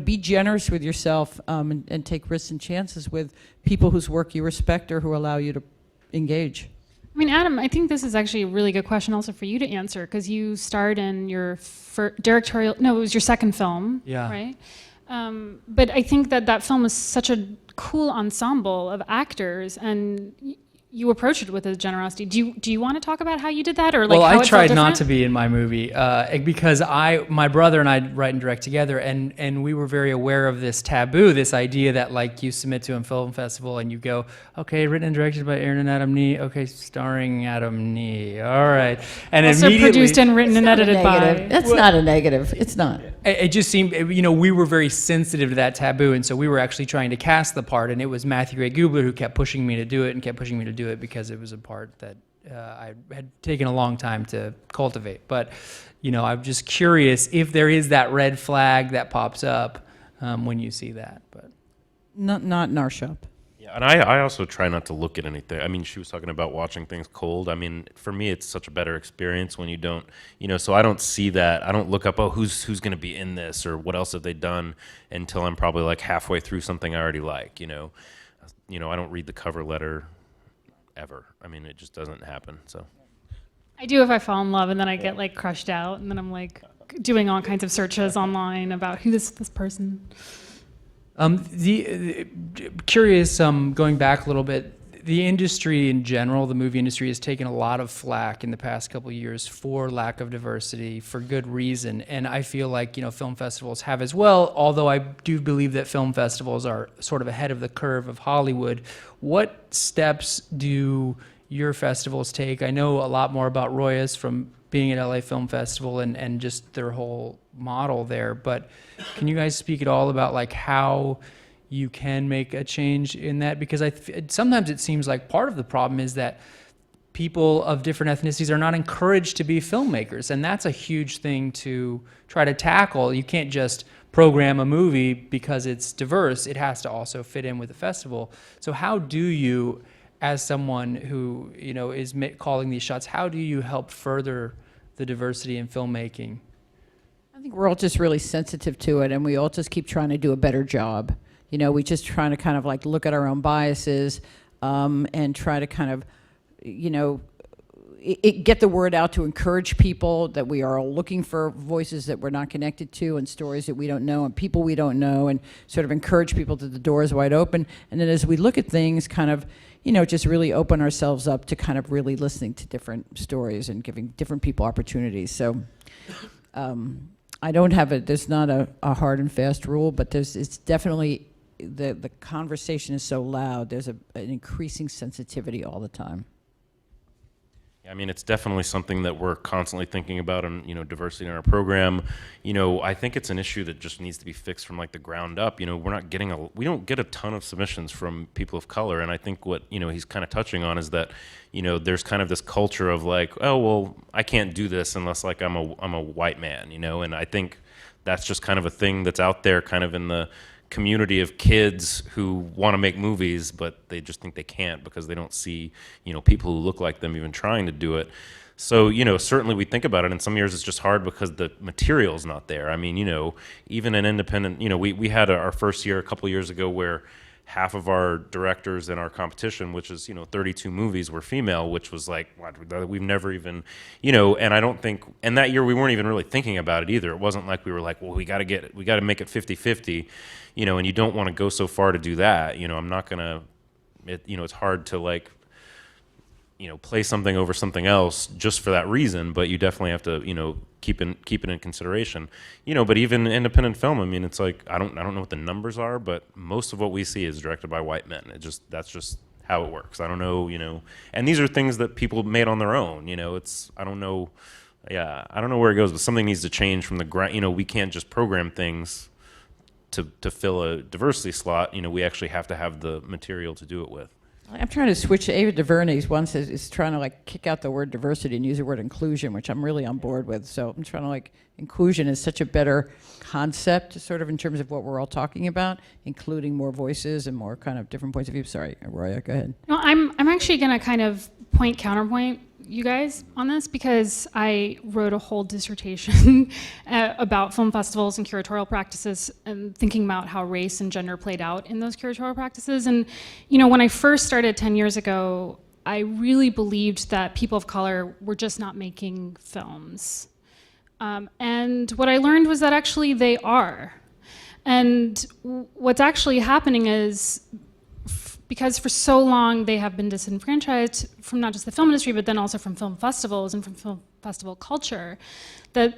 be generous with yourself, and take risks and chances with people whose work you respect or who allow you to engage. I mean, Adam, I think this is actually a really good question also for you to answer, because you starred in your directorial, no, it was your second film, Yeah. right? But I think that film is such a cool ensemble of actors, and you approach it with a generosity. Do you want to talk about how you did that, or like? Well, how I it tried felt not different? to be in my movie because my brother and I write and direct together, and we were very aware of this taboo, this idea that like you submit to a film festival and you go, okay, written and directed by Aaron and Adam Nee, okay, starring Adam Nee, all right, and Also immediately produced and written and Not a edited negative. by. That's not a negative. It's not. it just seemed, we were very sensitive to that taboo, and so we were actually trying to cast the part, and it was Matthew Ray Gubler who kept pushing me to do it because it was a part that I had taken a long time to cultivate. But, I'm just curious if there is that red flag that pops up when you see that. But Not in our shop. Yeah, and I also try not to look at anything. I mean, she was talking about watching things cold. I mean, for me, it's such a better experience when you don't, so I don't see that. I don't look up, who's going to be in this or what else have they done until I'm probably like halfway through something I already like, I don't read the cover letter ever. I mean, it just doesn't happen. So I do if I fall in love, and then I get like crushed out, and then I'm like doing all kinds of searches online about who this person. Curious, going back a little bit, the industry in general, the movie industry, has taken a lot of flack in the past couple of years for lack of diversity, for good reason. And I feel like, film festivals have as well, although I do believe that film festivals are sort of ahead of the curve of Hollywood. What steps do your festivals take? I know a lot more about Roya's from being at LA Film Festival and just their whole model there, but can you guys speak at all about like how you can make a change in that? Because sometimes it seems like part of the problem is that people of different ethnicities are not encouraged to be filmmakers, and that's a huge thing to try to tackle. You can't just program a movie because it's diverse. It has to also fit in with the festival. So how do you, as someone who is calling these shots, how do you help further the diversity in filmmaking? I think we're all just really sensitive to it, and we all just keep trying to do a better job. We just trying to kind of like look at our own biases, and try to kind of, get the word out to encourage people that we are all looking for voices that we're not connected to, and stories that we don't know, and people we don't know, and sort of encourage people that the door is wide open. And then as we look at things, kind of, just really open ourselves up to kind of really listening to different stories and giving different people opportunities. So I don't have there's not a hard and fast rule, but it's definitely, the conversation is so loud, there's an increasing sensitivity all the time. I mean, it's definitely something that we're constantly thinking about, and diversity in our program. I think it's an issue that just needs to be fixed from like the ground up. We don't get a ton of submissions from people of color, and I think what he's kind of touching on is that there's kind of this culture of like, oh well, I can't do this unless like I'm a white man, and I think that's just kind of a thing that's out there, kind of in the community of kids who want to make movies, but they just think they can't because they don't see, people who look like them even trying to do it. So, certainly we think about it, and some years it's just hard because the material's not there. I mean, even an independent, we had our first year a couple years ago where half of our directors in our competition, which is 32 movies, were female, which was like we've never even and I don't think, and that year we weren't even really thinking about it either. It wasn't like we were like, well, we got to make it 50-50, and you don't want to go so far to do that. I'm not gonna, it's hard to like play something over something else just for that reason, but you definitely have to keep it in consideration. But even independent film, I mean, it's like I don't know what the numbers are, but most of what we see is directed by white men. That's just how it works. I don't know, and these are things that people made on their own. I don't know where it goes, but something needs to change from the ground. We can't just program things to fill a diversity slot. We actually have to have the material to do it with. I'm trying to switch. Ava DuVernay's once is trying to like kick out the word diversity and use the word inclusion, which I'm really on board with. So I'm trying to like, inclusion is such a better concept, sort of in terms of what we're all talking about, including more voices and more kind of different points of view. Sorry, Roya, go ahead. No, I'm actually going to kind of counterpoint you guys on this, because I wrote a whole dissertation about film festivals and curatorial practices, and thinking about how race and gender played out in those curatorial practices. And when I first started 10 years ago, I really believed that people of color were just not making films. And what I learned was that actually they are. And what's actually happening is, because for so long they have been disenfranchised from not just the film industry, but then also from film festivals and from film festival culture, that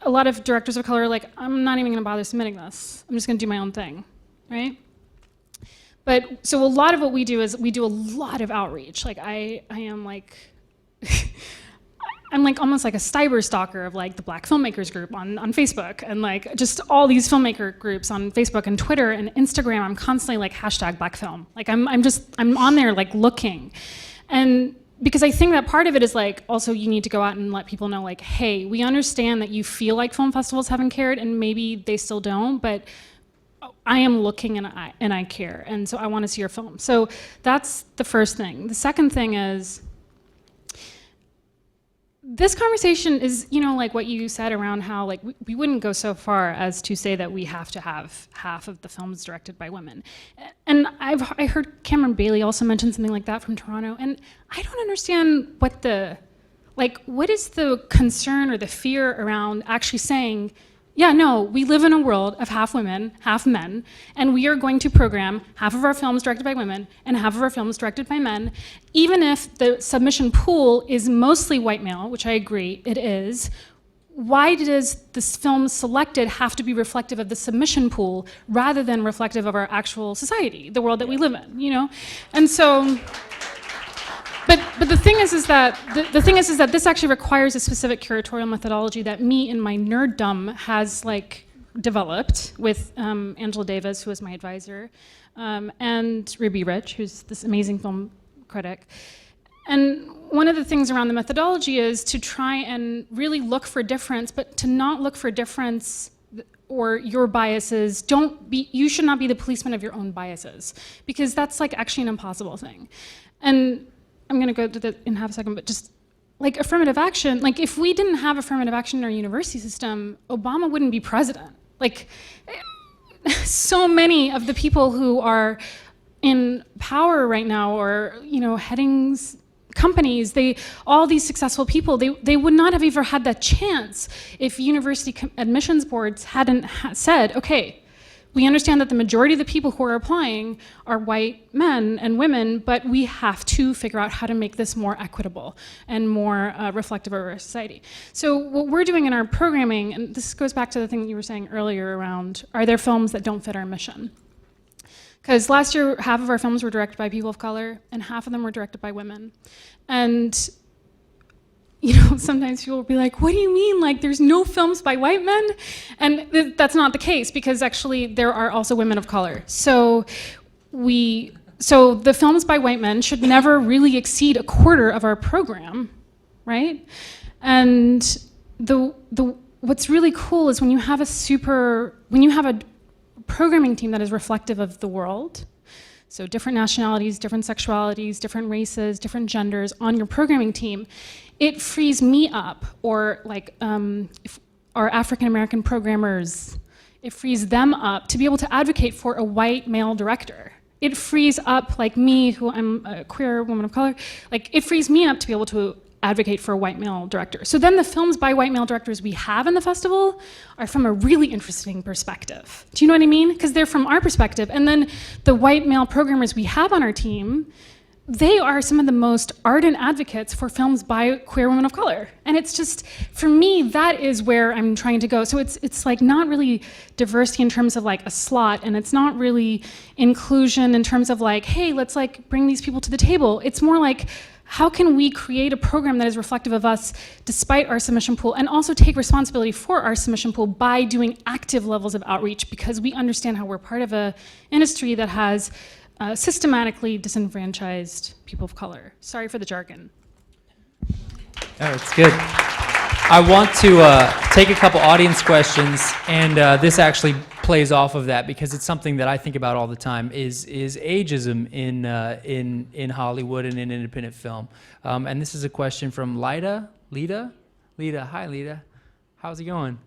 a lot of directors of color are like, I'm not even gonna bother submitting this. I'm just gonna do my own thing, right? But so a lot of what we do is we do a lot of outreach. Like I am like, I'm like almost like a cyber stalker of like the Black Filmmakers group on Facebook, and like just all these filmmaker groups on Facebook and Twitter and Instagram. I'm constantly like #Black Film. Like I'm on there like looking. And because I think that part of it is like, also you need to go out and let people know like, hey, we understand that you feel like film festivals haven't cared, and maybe they still don't, but I am looking and I care. And so I want to see your film. So that's the first thing. The second thing is, this conversation is, like what you said around how like we wouldn't go so far as to say that we have to have half of the films directed by women. And I heard Cameron Bailey also mention something like that from Toronto, and I don't understand what is the concern or the fear around actually saying, yeah, no, we live in a world of half women, half men, and we are going to program half of our films directed by women and half of our films directed by men, even if the submission pool is mostly white male, which I agree it is. Why does this film selected have to be reflective of the submission pool rather than reflective of our actual society, the world that we live in, And so, but the thing is that this actually requires a specific curatorial methodology that me in my nerddom has like developed with Angela Davis, who is my advisor, and Ruby Rich, who's this amazing film critic. And one of the things around the methodology is to try and really look for difference, but to not look for difference or your biases. You should not be the policeman of your own biases, because that's like actually an impossible thing. And I'm going to go to that in half a second, but just like affirmative action, like if we didn't have affirmative action in our university system, Obama wouldn't be president. Like so many of the people who are in power right now, or heading companies, all these successful people, they would not have ever had that chance if university admissions boards hadn't said, okay, we understand that the majority of the people who are applying are white men and women, but we have to figure out how to make this more equitable and more reflective of our society. So what we're doing in our programming, and this goes back to the thing that you were saying earlier around, are there films that don't fit our mission? Because last year, half of our films were directed by people of color, and half of them were directed by women. And sometimes people will be like, what do you mean? Like, there's no films by white men? And that's not the case, because actually there are also women of color. So the films by white men should never really exceed a quarter of our program, right? And what's really cool is when you have a programming team that is reflective of the world, so different nationalities, different sexualities, different races, different genders on your programming team, it frees me up, or like if our African American programmers, it frees them up to be able to advocate for a white male director. It frees up, like me, who I'm a queer woman of color, like it frees me up to be able to advocate for a white male director. So then the films by white male directors we have in the festival are from a really interesting perspective. Do you know what I mean? Because they're from our perspective. And then the white male programmers we have on our team, they are some of the most ardent advocates for films by queer women of color. And it's just, for me, that is where I'm trying to go. So it's like not really diversity in terms of like a slot, and it's not really inclusion in terms of like, hey, let's like bring these people to the table. It's more like, how can we create a program that is reflective of us despite our submission pool, and also take responsibility for our submission pool by doing active levels of outreach, because we understand how we're part of an industry that has systematically disenfranchised people of color. Sorry for the jargon. Oh, it's good. I want to take a couple audience questions, and this actually plays off of that because it's something that I think about all the time. Is ageism in Hollywood and in independent film? And this is a question from Lida. Hi, Lida. How's it going?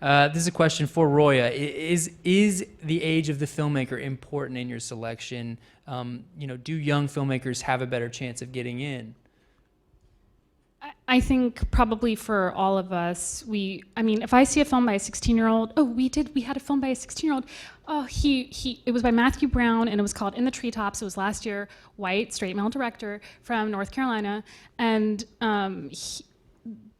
This is a question for Roya. Is the age of the filmmaker important in your selection? Do young filmmakers have a better chance of getting in? I think probably for all of us, if I see a film by a 16-year-old, we had a film by a 16-year-old. It was by Matthew Brown, and it was called In the Treetops. It was last year, white, straight male director from North Carolina. And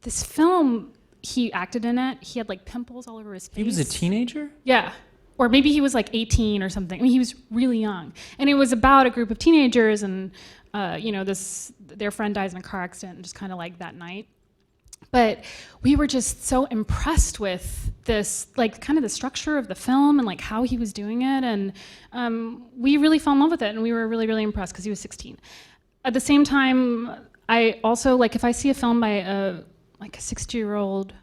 this film, he acted in it. He had like pimples all over his face. He was a teenager? Yeah. Or maybe he was like 18 or something. I mean, he was really young. And it was about a group of teenagers, and their friend dies in a car accident, and just kind of like that night. But we were just so impressed with this, like kind of the structure of the film and like how he was doing it. And we really fell in love with it, and we were really, really impressed because he was 16. At the same time, I also, like if I see a film by a 60-year-old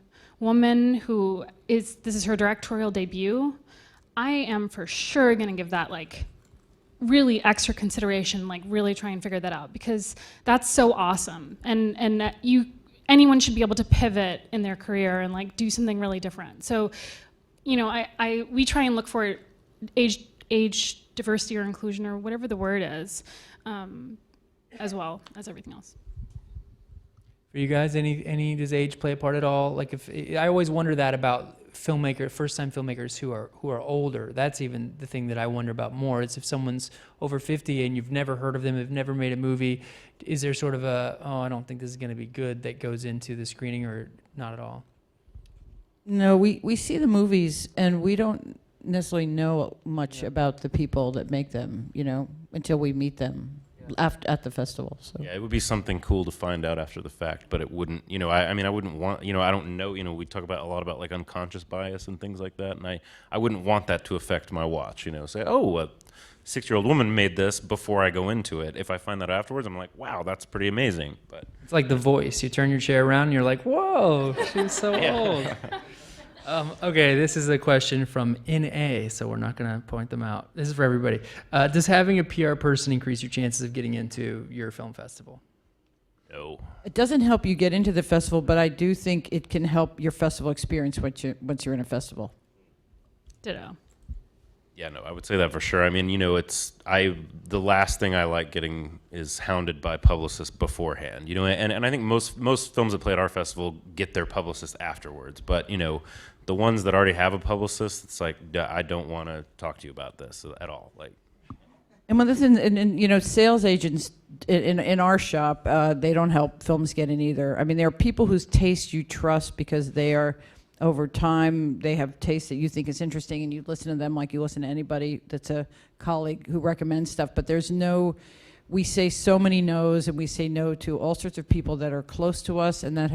woman this is her directorial debut, I am for sure gonna give that like really extra consideration, like really try and figure that out, because that's so awesome. And that anyone should be able to pivot in their career and like do something really different. So, we try and look for age diversity or inclusion or whatever the word is, as well as everything else. For you guys, does age play a part at all? Like I always wonder that about first-time filmmakers who are older. That's even the thing that I wonder about more. Is if someone's over 50 and you've never heard of them, have never made a movie, is there sort of I don't think this is going to be good that goes into the screening, or not at all? No, we see the movies and we don't necessarily know much about the people that make them, until we meet them. At the festival. So yeah, it would be something cool to find out after the fact, but it wouldn't, I wouldn't want, I don't know, we talk about a lot about like unconscious bias and things like that, and I wouldn't want that to affect my watch, say, a 6-year-old woman made this before I go into it. If I find that afterwards, I'm like, wow, that's pretty amazing. But it's like The Voice. You turn your chair around and you're like, whoa, she's so old. Okay, this is a question from NA, so we're not going to point them out. This is for everybody. Does having a PR person increase your chances of getting into your film festival? No. it doesn't help you get into the festival, but I do think it can help your festival experience once you're in a festival. Ditto. Yeah, no, I would say that for sure. I mean, the last thing I like getting is hounded by publicists beforehand, and I think most films that play at our festival get their publicist afterwards, but, the ones that already have a publicist, it's like, I don't want to talk to you about this at all. Like, And one of the things, and sales agents in our shop, they don't help films get in either. I mean, there are people whose taste you trust because they are, over time, they have taste that you think is interesting, and you listen to them like you listen to anybody that's a colleague who recommends stuff. But there's no we say so many no's, and we say no to all sorts of people that are close to us and that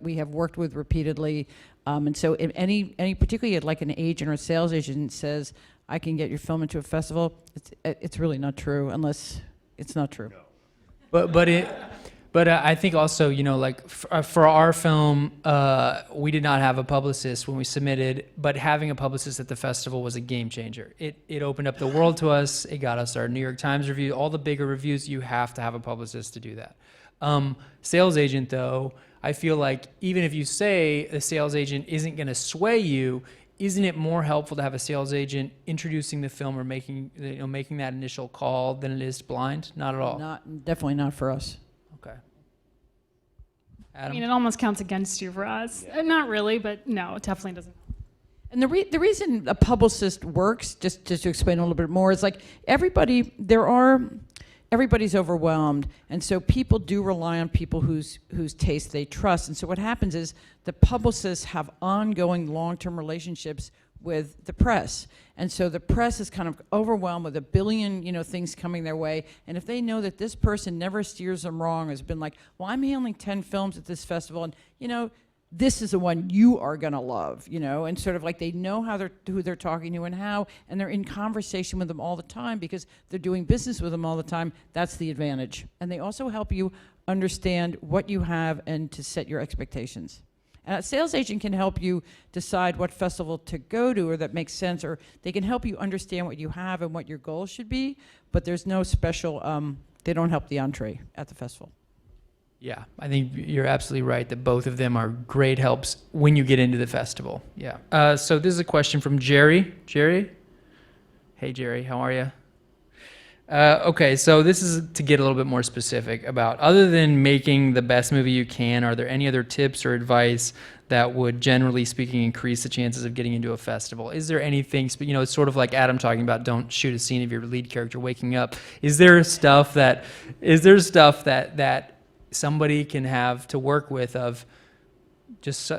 we have worked with repeatedly. And so if any particularly like an agent or a sales agent says, I can get your film into a festival, it's really not true, unless it's not true. But I think also, like for our film, we did not have a publicist when we submitted, but having a publicist at the festival was a game changer. It opened up the world to us. It got us our New York Times review, all the bigger reviews. You have to have a publicist to do that. Sales agent, though, I feel like even if you say a sales agent isn't going to sway you, isn't it more helpful to have a sales agent introducing the film or making that initial call than it is blind? Not at all. Definitely not for us. Okay. I Adam? mean, it almost counts against you for us. Not really, but no, it definitely doesn't. And the reason a publicist works, just to explain a little bit more, is like everybody's overwhelmed, and so people do rely on people whose taste they trust. And so what happens is the publicists have ongoing long-term relationships with the press, and so the press is kind of overwhelmed with a billion things coming their way. And if they know that this person never steers them wrong, has been like, well, I'm handling 10 films at this festival, and this is the one you are gonna love, and sort of like they know who they're talking to and how, and they're in conversation with them all the time because they're doing business with them all the time. That's the advantage. And they also help you understand what you have and to set your expectations. And a sales agent can help you decide what festival to go to, or that makes sense, or they can help you understand what you have and what your goals should be, but there's no special, they don't help the entree at the festival. Yeah, I think you're absolutely right that both of them are great helps when you get into the festival. Yeah. So this is a question from Jerry. Jerry? Hey, Jerry, how are you? Okay, so this is to get a little bit more specific about, other than making the best movie you can, are there any other tips or advice that would, generally speaking, increase the chances of getting into a festival? Is there anything, it's sort of like Adam talking about, don't shoot a scene of your lead character waking up. Is there stuff that somebody can have to work with of just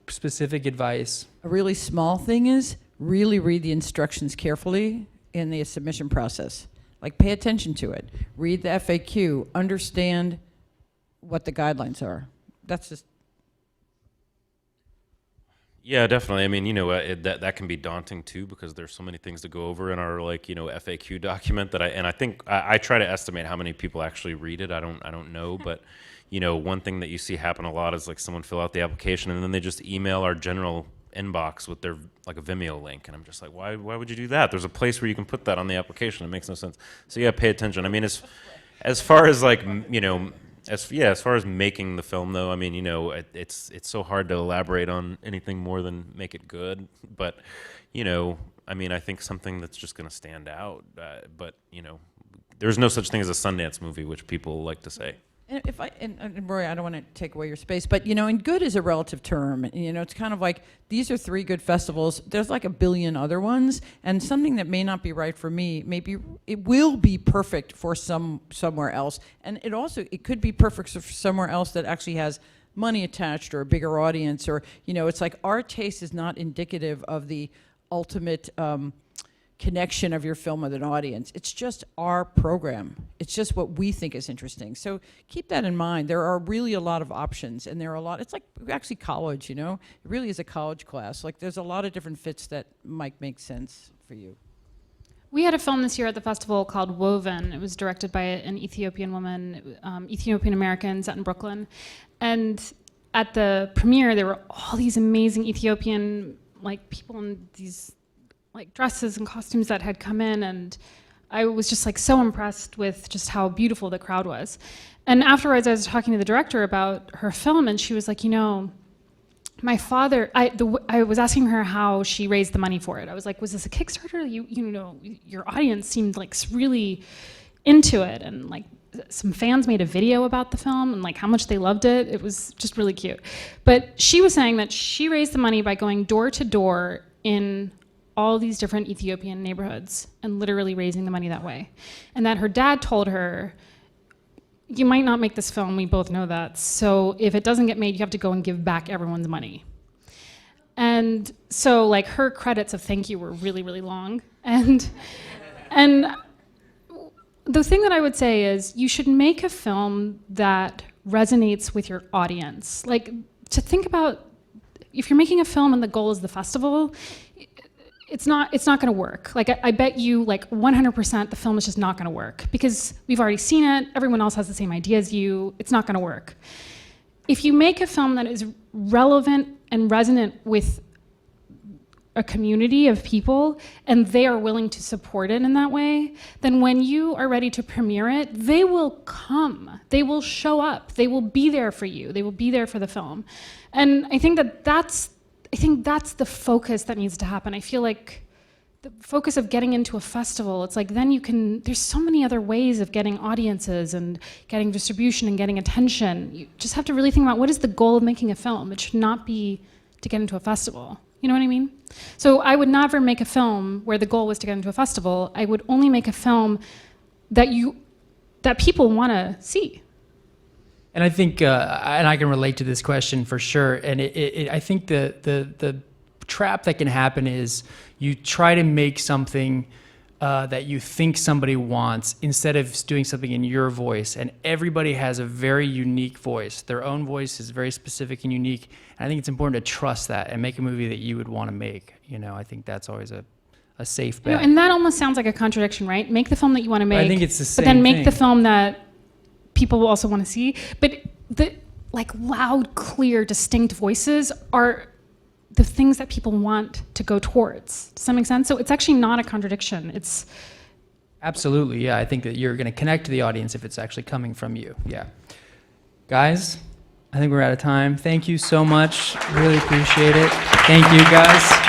specific advice? A really small thing is really read the instructions carefully in the submission process. Like, pay attention to it. Read the FAQ. Understand what the guidelines are. That's just... Yeah, definitely. I mean, that can be daunting too, because there's so many things to go over in our FAQ document that I think I try to estimate how many people actually read it. I don't know, but one thing that you see happen a lot is like someone fill out the application and then they just email our general inbox with their like a Vimeo link, and I'm just like, why would you do that? There's a place where you can put that on the application. It makes no sense. So yeah, pay attention. I mean, as far as like as far as making the film, though, I mean, it's so hard to elaborate on anything more than make it good. But, I mean, I think something that's just going to stand out. But, there's no such thing as a Sundance movie, which people like to say. And Roya, I don't want to take away your space, but and good is a relative term. It's kind of like, these are 3 good festivals. There's like a billion other ones, and something that may not be right for me, maybe it will be perfect for somewhere else, and it could be perfect for somewhere else that actually has money attached or a bigger audience, or it's like our taste is not indicative of the ultimate connection of your film with an audience. It's just our program. It's just what we think is interesting. So keep that in mind. There are really a lot of options, and there are a lot. It's like actually college, It really is a college class. Like, there's a lot of different fits that might make sense for you. We had a film this year at the festival called Woven. It was directed by an Ethiopian woman, Ethiopian American, set in Brooklyn. And at the premiere, there were all these amazing Ethiopian people in these dresses and costumes that had come in, and I was just so impressed with just how beautiful the crowd was. And afterwards, I was talking to the director about her film, and she was like, my father, I was asking her how she raised the money for it. I was like, was this a Kickstarter? Your audience seemed really into it, and some fans made a video about the film and how much they loved it. It was just really cute. But she was saying that she raised the money by going door to door in all these different Ethiopian neighborhoods and literally raising the money that way. And that her dad told her, you might not make this film, we both know that, so if it doesn't get made, you have to go and give back everyone's money. And so her credits of thank you were really, really long. And the thing that I would say is you should make a film that resonates with your audience. Like, to think about, if you're making a film and the goal is the festival, it's not going to work. Like, I bet you, like, 100% the film is just not going to work, because we've already seen it, everyone else has the same idea as you, it's not going to work. If you make a film that is relevant and resonant with a community of people, and they are willing to support it in that way, then when you are ready to premiere it, they will come, they will show up, they will be there for you, they will be there for the film. And I think that's the focus that needs to happen. I feel like the focus of getting into a festival, it's like then you can, there's so many other ways of getting audiences and getting distribution and getting attention. You just have to really think about, what is the goal of making a film? It should not be to get into a festival. You know what I mean? So I would never make a film where the goal was to get into a festival. I would only make a film that people want to see. And I think, and I can relate to this question for sure. And I think the trap that can happen is you try to make something that you think somebody wants instead of doing something in your voice. And everybody has a very unique voice. Their own voice is very specific and unique. And I think it's important to trust that and make a movie that you would want to make. You know, I think that's always a safe bet. You know, and that almost sounds like a contradiction, right? Make the film that you want to make. But I think it's the same But then make thing. the film that people will also want to see. But the like loud, clear, distinct voices are the things that people want to go towards. Does that make sense? So it's actually not a contradiction. It's Absolutely, yeah. I think that you're going to connect to the audience if it's actually coming from you. Yeah. Guys, I think we're out of time. Thank you so much. Really appreciate it. Thank you, guys.